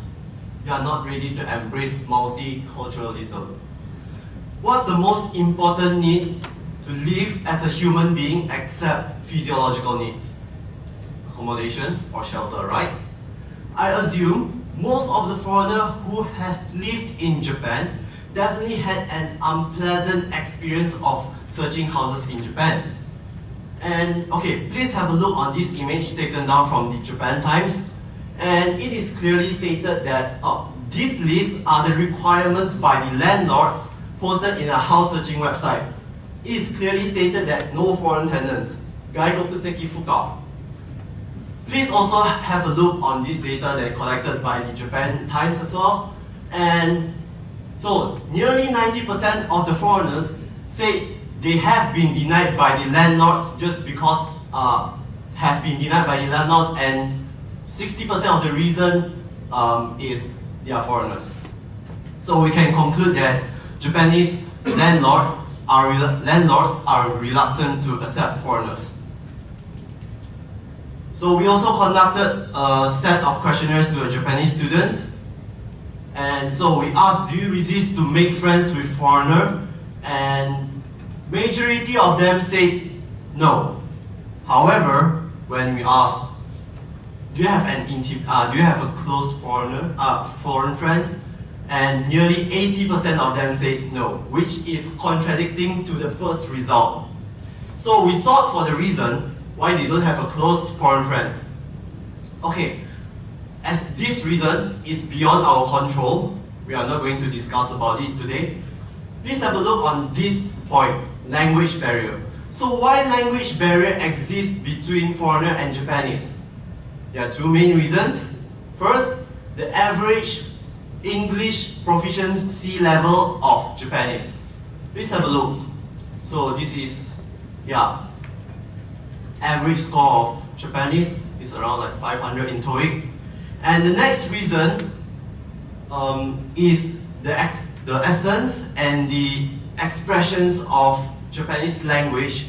[SPEAKER 9] we are not ready to embrace multiculturalism. What's the most important need to live as a human being except physiological needs? Accommodation or shelter, right? I assume most of the foreigners who have lived in Japan definitely had an unpleasant experience of searching houses in Japan. And okay, please have a look on this image taken down from the Japan Times. And it is clearly stated that these lists are the requirements by the landlords posted in a house searching website. It is clearly stated that no foreign tenants, Gaikokuseki Fuka. Please also have a look on this data that collected by the Japan Times as well. And so nearly 90% of the foreigners say they have been denied by the landlords just because have been denied by the landlords, and 60% of the reason is they are foreigners. So we can conclude that Japanese landlords are reluctant to accept foreigners. So we also conducted a set of questionnaires to Japanese students. And so we asked, do you resist to make friends with foreigners? And majority of them said no. However, when we asked, do you have a close foreign friends? And nearly 80% of them said no, which is contradicting to the first result. So we sought for the reason why they don't have a close foreign friend. Okay, as this reason is beyond our control, we are not going to discuss about it today. Please have a look on this point, language barrier. So why language barrier exists between foreigner and Japanese? There are two main reasons. First, the average English proficiency level of Japanese. Please have a look. So this is, average score of Japanese is around like 500 in TOEIC. And the next reason is the essence and the expressions of Japanese language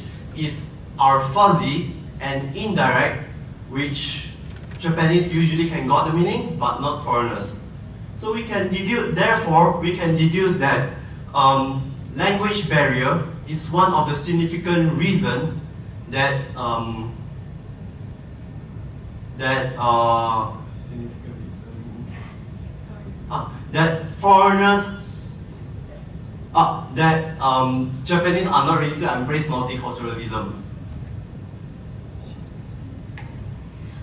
[SPEAKER 9] are fuzzy and indirect, which Japanese usually can got the meaning, but not foreigners. So we can therefore we can deduce that language barrier is one of the significant reasons that Japanese are not ready to embrace multiculturalism.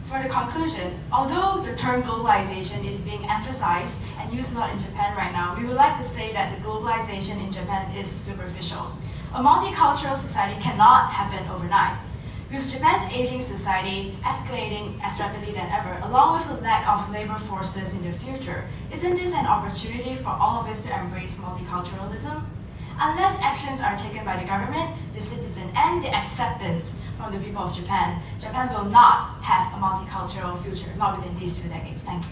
[SPEAKER 6] For the conclusion, although the term globalization is being emphasized and used a lot in Japan right now, we would like to say that the globalization in Japan is superficial. A multicultural society cannot happen overnight. With Japan's aging society escalating as rapidly than ever, along with the lack of labor forces in the future, isn't this an opportunity for all of us to embrace multiculturalism? Unless actions are taken by the government, the citizen, and the acceptance from the people of Japan, Japan will not have a multicultural future, not within these 2 decades. Thank you.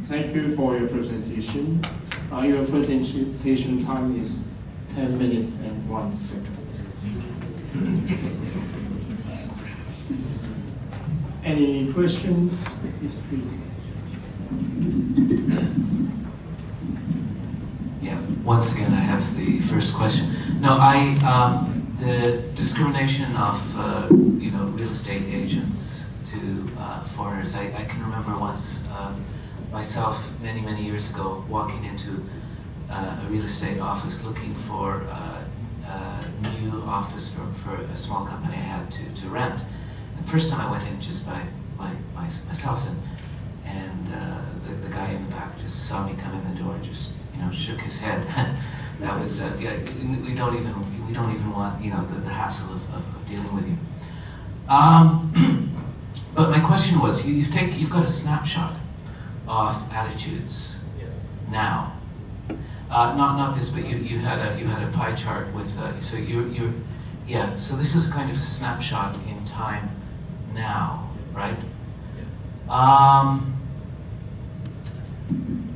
[SPEAKER 1] Thank you for your presentation. Your presentation time is 10 minutes and 1 second. Any questions? Yes, please.
[SPEAKER 7] Yeah, once again, I have the first question. No, the discrimination of real estate agents to foreigners. I can remember once myself many years ago walking into a real estate office looking for a new office for a small company I had to rent. And first time I went in just by myself, and the guy in the back just saw me come in the door and just shook his head. That was we don't even want the hassle of dealing with you. But my question was, you've got a snapshot of attitudes now. Not this, but you had a pie chart with so Yeah, so this is kind of a snapshot in time now, right?
[SPEAKER 9] Yes.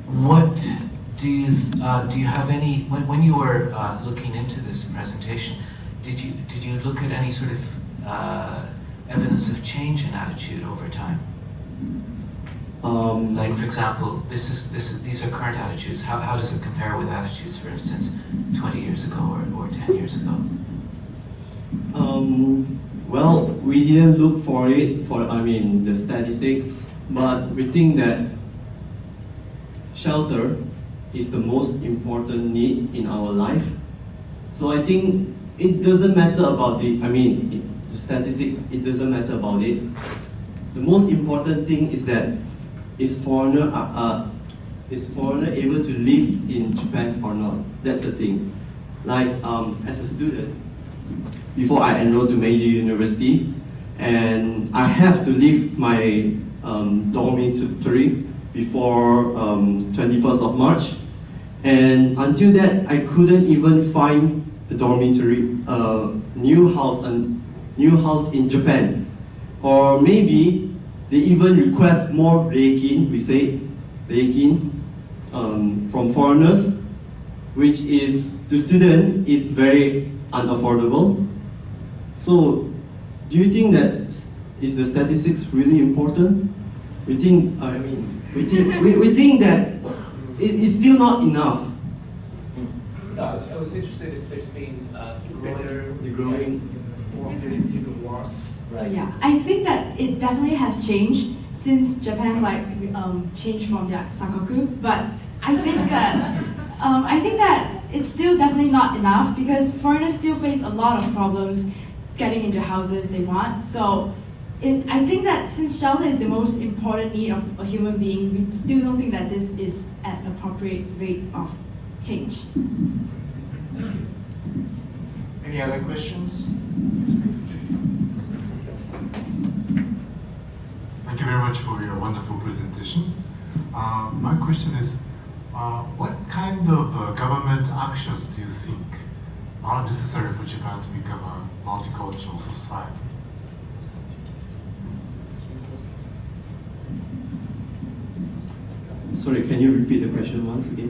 [SPEAKER 7] What do you have any, when you were looking into this presentation, did you look at any sort of evidence of change in attitude over time? Like, for example, these are current attitudes. How does it compare with attitudes, for instance, 20 years ago or 10 years ago?
[SPEAKER 9] Well, we didn't look for it, the statistics, but we think that shelter is the most important need in our life. So I think it doesn't matter about the statistic, it doesn't matter about it. The most important thing is that is foreigner able to live in Japan or not? That's the thing. Like as a student, before I enrolled to Meiji University, and I have to leave my dormitory before 21st of March, and until that I couldn't even find a dormitory, new house in Japan, or maybe they even request more reikin, we say reikin, from foreigners, which is to student is very unaffordable. So, do you think that is the statistics really important? We think, we think that it is still not enough.
[SPEAKER 18] I was interested if there's been
[SPEAKER 9] growing
[SPEAKER 18] loss.
[SPEAKER 4] Right. Yeah, I think that it definitely has changed since Japan changed from their sankoku. But I think that it's still definitely not enough because foreigners still face a lot of problems getting into houses they want. So I think that since shelter is the most important need of a human being, we still don't think that this is at an appropriate rate of change.
[SPEAKER 1] Thank you. Any other questions?
[SPEAKER 22] Thank you very much for your wonderful presentation. My question is, what kind of government actions do you think are necessary for Japan to become a multicultural society?
[SPEAKER 9] Sorry, can you repeat the question once again?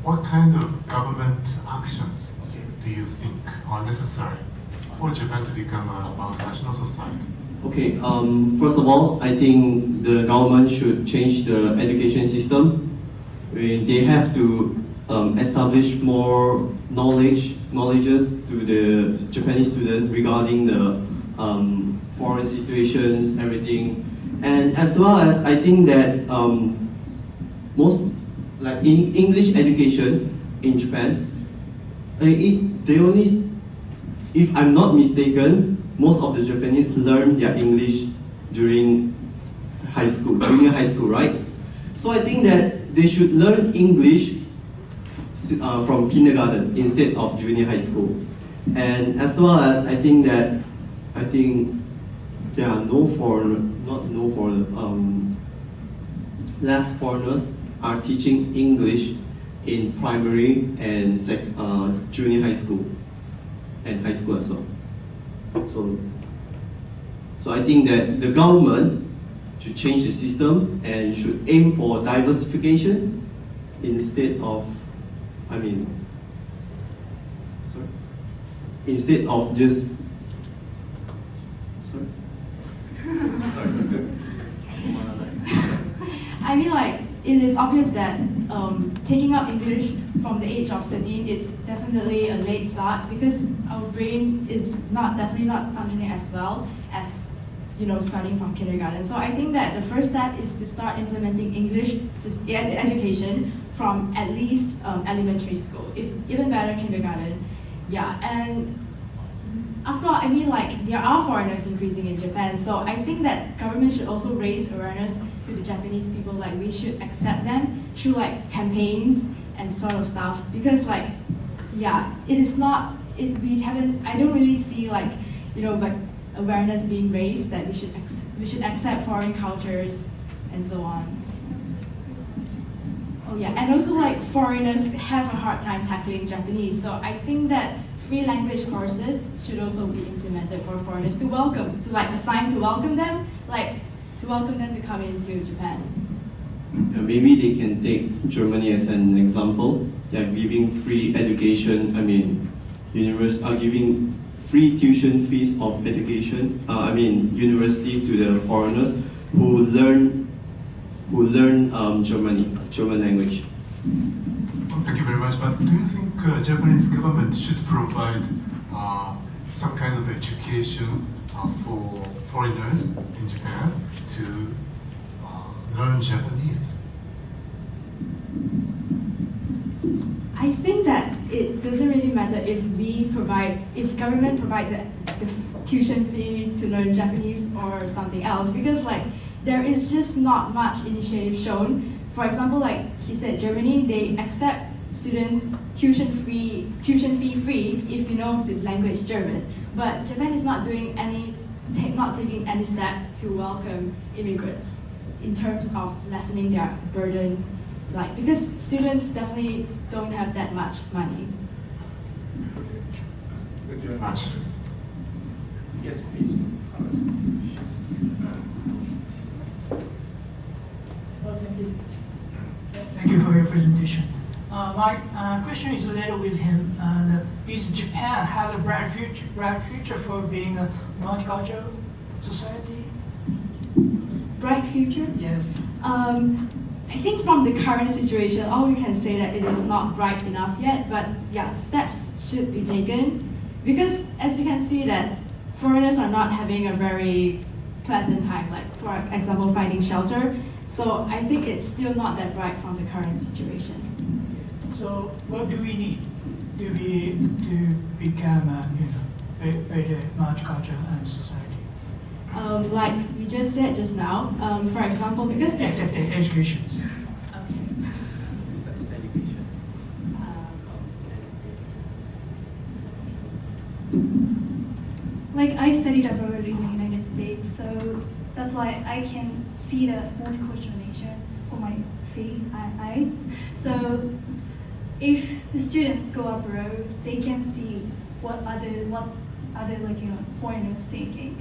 [SPEAKER 22] What kind of government actions do you think are necessary for Japan to become a multinational society?
[SPEAKER 9] Okay, first of all, I think the government should change the education system. They have to establish more knowledges to the Japanese student regarding the foreign situations, everything. And as well as I think that in English education in Japan, they only, if I'm not mistaken, most of the Japanese learn their English during high school, junior high school, right? So I think that they should learn English from kindergarten instead of junior high school. And as well as I think there are less foreigners are teaching English in primary and junior high school and high school as well. So I think that the government should change the system and should aim for diversification instead of, instead of just,
[SPEAKER 4] it is obvious that taking up English from the age of 13 is definitely a late start because our brain is definitely not functioning as well as starting from kindergarten. So I think that the first step is to start implementing English education from at least elementary school, if even better kindergarten. Yeah, and after all, there are foreigners increasing in Japan, so I think that government should also raise awareness to the Japanese people, we should accept them through campaigns and sort of stuff, because it is not, I don't really see awareness being raised that we should accept foreign cultures and so on. Oh yeah, and also foreigners have a hard time tackling Japanese, so I think that free language courses should also be implemented for foreigners to welcome, to like assign to welcome them, like to welcome them to come into Japan.
[SPEAKER 9] Maybe they can take Germany as an example. They're giving free education. I mean, universities are giving free tuition fees of education. University to the foreigners who learn German language.
[SPEAKER 22] Thank you very much. But do you think Japanese government should provide some kind of education for foreigners in Japan to learn Japanese?
[SPEAKER 4] I think that it doesn't really matter if government provide the tuition fee to learn Japanese or something else, because like there is just not much initiative shown. For example, like he said, Germany, they accept students tuition fee free if you know the language German. But Japan is not taking any step to welcome immigrants in terms of lessening their burden, like because students definitely don't have that much money.
[SPEAKER 22] Thank you very much.
[SPEAKER 1] Yes, please.
[SPEAKER 11] Well, thank you. Thank you for your presentation. My question is related with him. Is Japan has a bright future for being a multicultural society?
[SPEAKER 4] Bright future?
[SPEAKER 11] Yes.
[SPEAKER 4] I think from the current situation, all we can say that it is not bright enough yet, but yeah, steps should be taken. Because as you can see that foreigners are not having a very pleasant time, like for example, finding shelter. So I think it's still not that bright from the current situation.
[SPEAKER 11] So what do we need to become a better multicultural and society?
[SPEAKER 4] Like we just said just now, for example, because
[SPEAKER 11] except education.
[SPEAKER 18] Besides education.
[SPEAKER 14] Like I studied abroad in the United States, so that's why I can see the multicultural nation for my eyes. So if the students go abroad, they can see what other foreigners thinking,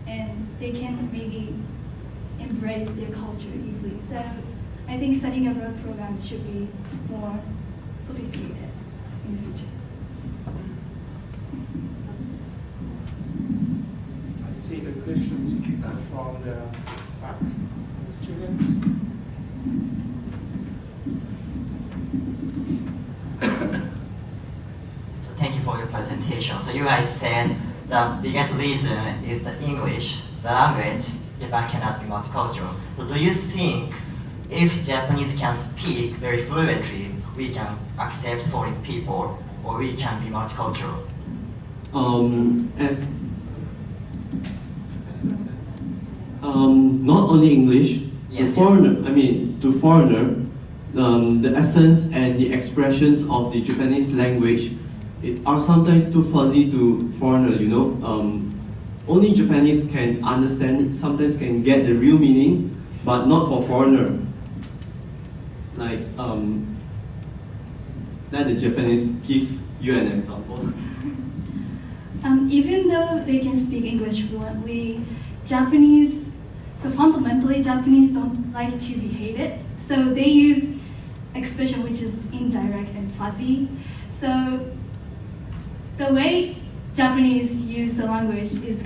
[SPEAKER 14] and they can maybe embrace their culture easily. So I think studying abroad program should be more sophisticated in the future.
[SPEAKER 1] I see the questions from the back, the students.
[SPEAKER 10] So thank you for your presentation. So you guys said the biggest reason is the English, the language. Japan cannot be multicultural. So do you think if Japanese can speak very fluently, we can accept foreign people, or we can be multicultural?
[SPEAKER 9] Not only English,
[SPEAKER 10] yes,
[SPEAKER 9] to foreigner, the essence and the expressions of the Japanese language are sometimes too fuzzy to foreigner, only Japanese can understand it, sometimes can get the real meaning, but not for foreigner. Like, let the Japanese give you an example.
[SPEAKER 14] Even though they can speak English fluently, fundamentally Japanese don't like to be hated. So they use expression which is indirect and fuzzy. So the way Japanese use the language is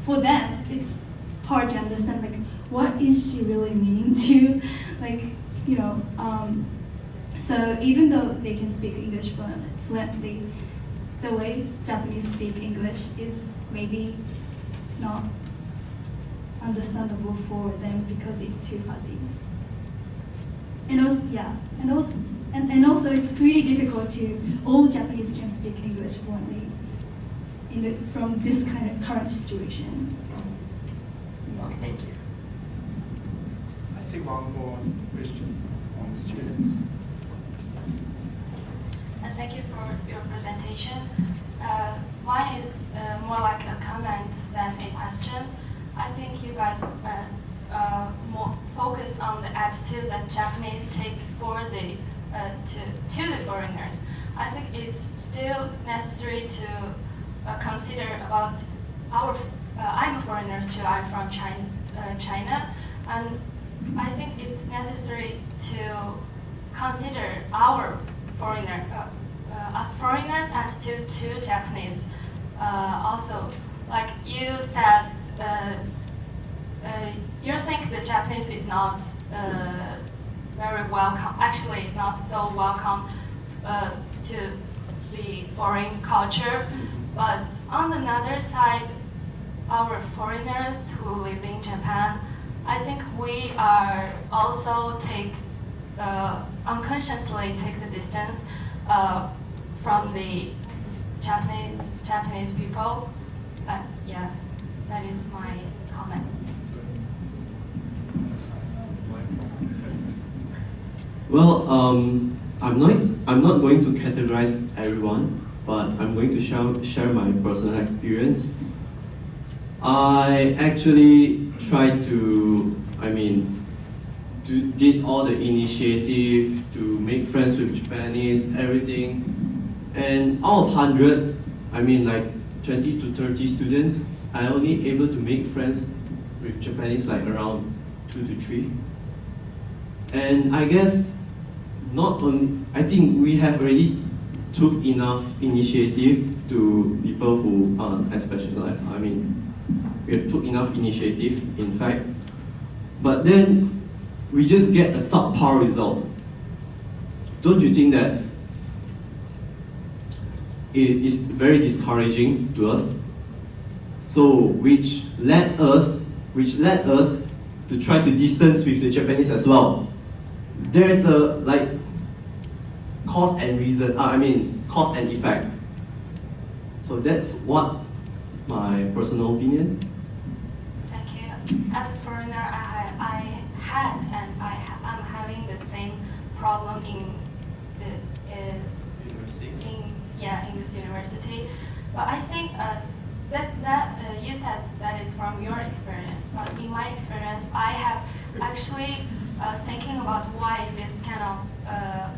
[SPEAKER 14] for them, it's hard to understand, what is she really meaning to, so even though they can speak English fluently, the way Japanese speak English is maybe not understandable for them because it's too fuzzy. And also it's pretty difficult to, all Japanese can speak English fluently from this kind of current situation.
[SPEAKER 10] Okay, thank you.
[SPEAKER 1] I see one more question from the students.
[SPEAKER 8] Thank you for your presentation. Mine is more like a comment than a question. I think you guys more focus on the attitude that Japanese take for the to the foreigners. I think it's still necessary to consider about our. I'm a foreigner too. I'm from China, and I think it's necessary to consider our foreigner as foreigners and to Japanese. Also, like you said, you think the Japanese is not very welcome. Actually, it's not so welcome to the foreign culture. But on the other side, our foreigners who live in Japan, I think we are also unconsciously take the distance from the Japanese people. Yes, that is my comment.
[SPEAKER 9] Well, I'm not going to categorize everyone, but I'm going to share my personal experience. I actually tried to, did all the initiative to make friends with Japanese, everything. And out of 100, like 20 to 30 students, I only able to make friends with Japanese like around 2 to 3. And I guess I think we have already took enough initiative to people who aren't especially we have took enough initiative, in fact. But then we just get a subpar result. Don't you think that it is very discouraging to us? So which led us to try to distance with the Japanese as well. There is a cause and reason. Cause and effect. So that's what my personal opinion.
[SPEAKER 8] Thank you. As a foreigner, I had and I'm having the same problem in this university. But I think that you said that is from your experience. But in my experience, I have actually thinking about why this kind of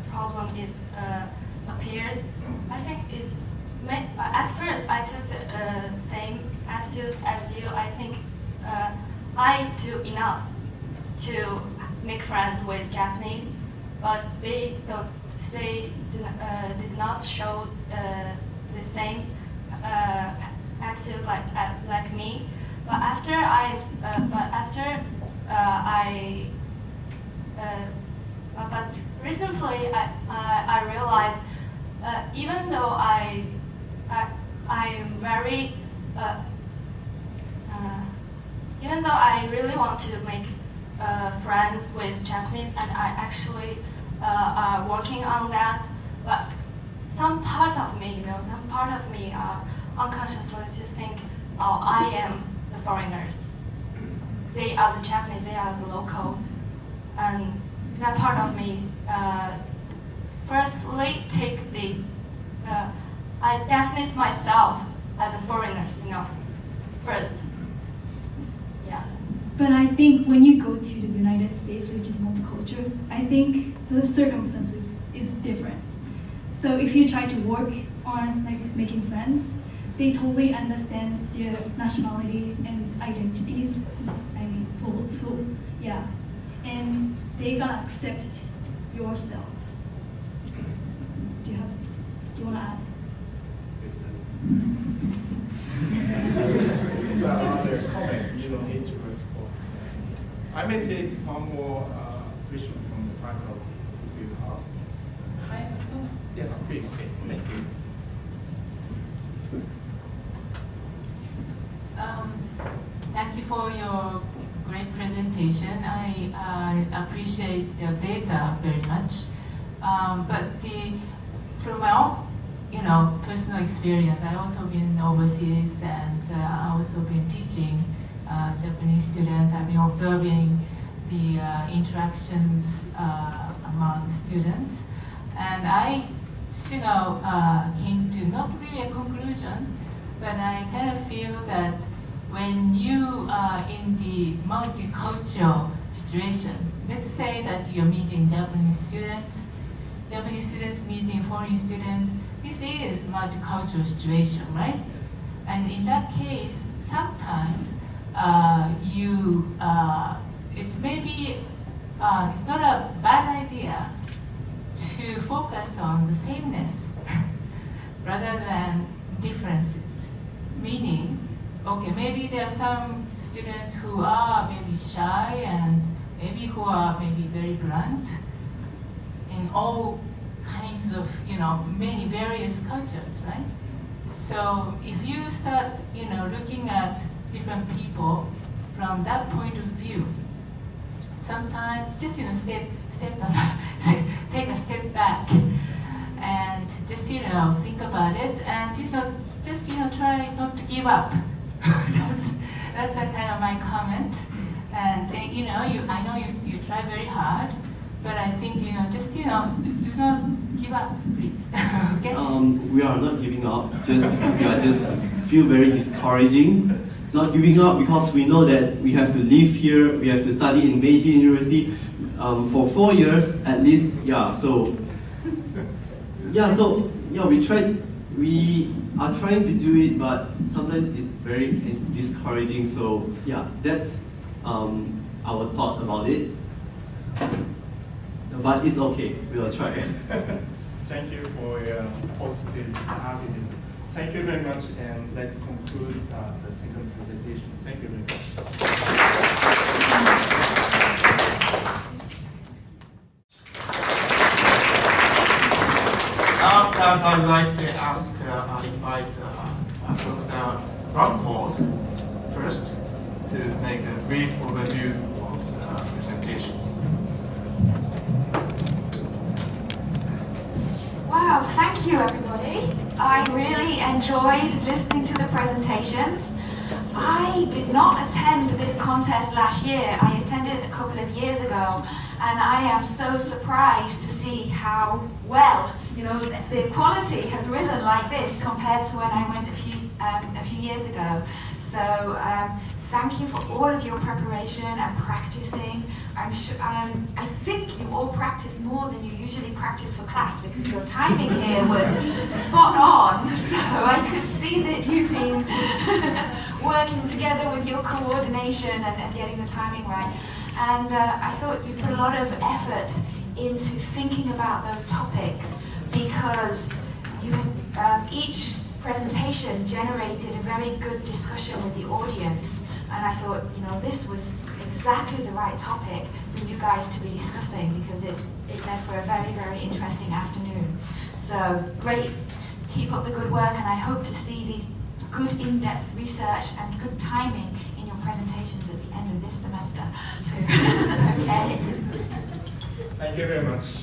[SPEAKER 8] problem is appeared. I think it's at first I took the same attitude as you. I think I do enough to make friends with Japanese, but they did not show the same attitude like me. But but recently I realized even though even though I really want to make friends with Japanese, and I actually are working on that, but some part of me are unconsciously to think, oh, I am the foreigners. They are the Japanese, they are the locals. And that part of me firstly take the, I definite myself as a foreigner, first. Yeah.
[SPEAKER 14] But I think when you go to the United States, which is multicultural, I think the circumstances is different. So if you try to work on making friends, they totally understand your nationality and identities. Full, yeah. And they're gonna accept yourself. Do you wanna add?
[SPEAKER 1] It's another comment. You don't need to respond. I may take one more question from the faculty if you have. Yes, please. Thank you.
[SPEAKER 12] Thank you for your great presentation. I appreciate your data very much. But from my own, personal experience, I also been overseas and I also been teaching Japanese students. I've been observing the interactions among students, and I, came to not really a conclusion, but I kind of feel that when you are in the multicultural situation, let's say that you're meeting Japanese students, Japanese students meeting foreign students, this is multicultural situation, right?
[SPEAKER 1] Yes.
[SPEAKER 12] And in that case, sometimes it's maybe it's not a bad idea to focus on the sameness rather than differences. Meaning, okay, maybe there are some students who are maybe shy and maybe who are maybe very blunt in all kinds of, many various cultures, right? So if you start, looking at different people from that point of view, sometimes just, take a step back and just, think about it and just, try not to give up. That's a kind of my comment. And, I know you try very hard, but I think, just, do not give up, please. Okay?
[SPEAKER 9] We are not giving up, we are just feel very discouraging. Not giving up because we know that we have to live here, we have to study in Meiji University for 4 years at least, we are trying to do it, but sometimes it's very discouraging, so that's our thought about it. But it's okay, we'll try.
[SPEAKER 1] Thank you for your positive attitude. Thank you very much, and let's conclude the second presentation. Thank you very much. Now I'd like to invite Dr. Rockford first to make a brief overview of the presentations.
[SPEAKER 6] Wow, thank you everybody. I really enjoyed listening to the presentations. I did not attend this contest last year. I attended it a couple of years ago, and I am so surprised to see how well, the quality has risen like this compared to when I went a few years ago. So thank you for all of your preparation and practicing. I'm sure, I think you all practice more than you usually practice for class because your timing here was spot on. So I could see that you've been working together with your coordination and getting the timing right. And I thought you put a lot of effort into thinking about those topics because each presentation generated a very good discussion with the audience. And I thought, this was exactly the right topic for you guys to be discussing because it made for a very, very interesting afternoon. So great, keep up the good work, and I hope to see these good in-depth research and good timing in your presentations at the end of this semester too. Okay.
[SPEAKER 1] Thank you very much.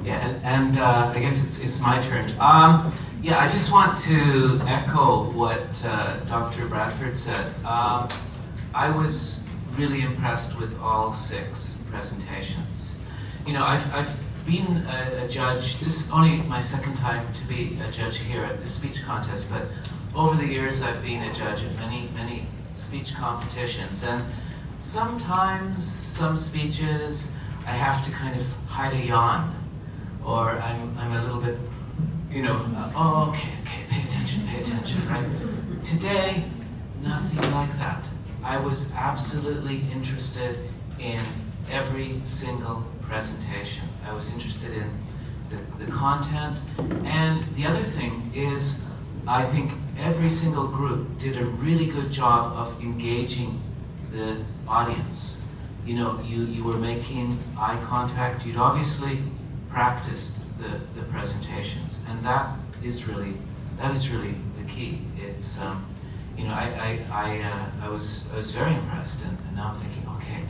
[SPEAKER 7] Yeah, and I guess it's my turn. Yeah, I just want to echo what Dr. Bradford said. I was really impressed with all 6 presentations. I've been a judge. This is only my second time to be a judge here at the speech contest, but over the years I've been a judge at many speech competitions, and sometimes some speeches I have to kind of hide a yawn, or I'm a little bit, oh, okay, pay attention, right? Today, nothing like that. I was absolutely interested in every single presentation. I was interested in the content, and the other thing is, I think every single group did a really good job of engaging the audience. You were making eye contact, you'd obviously practiced the presentations, and that is really the key. It's I was very impressed, and now I'm thinking, okay,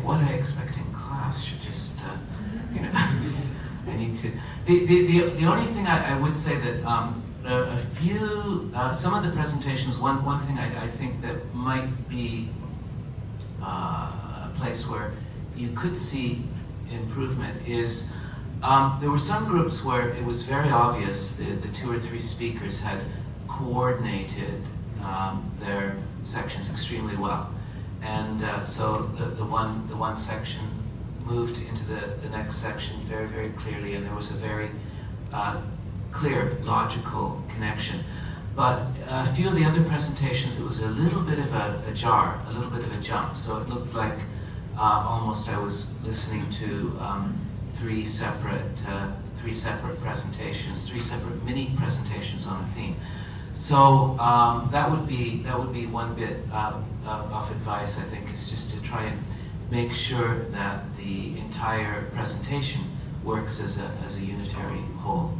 [SPEAKER 7] what I expect in class should just I need to. The only thing I would say that some of the presentations, one thing I think that might be a place where you could see improvement is there were some groups where it was very obvious the 2 or 3 speakers had coordinated their sections extremely well. And so the one section moved into the next section very, very clearly, and there was a very clear, logical connection. But a few of the other presentations, it was a little bit of a jar, a little bit of a jump. So it looked like almost I was listening to three separate presentations, three separate mini presentations on a theme. So that would be one bit of advice, I think, is just to try and make sure that the entire presentation works as a unitary whole.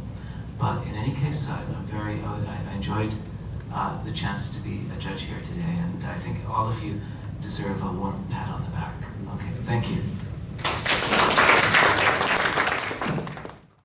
[SPEAKER 7] But in any case, I enjoyed the chance to be a judge here today, and I think all of you deserve a warm pat on the back. Okay, thank you.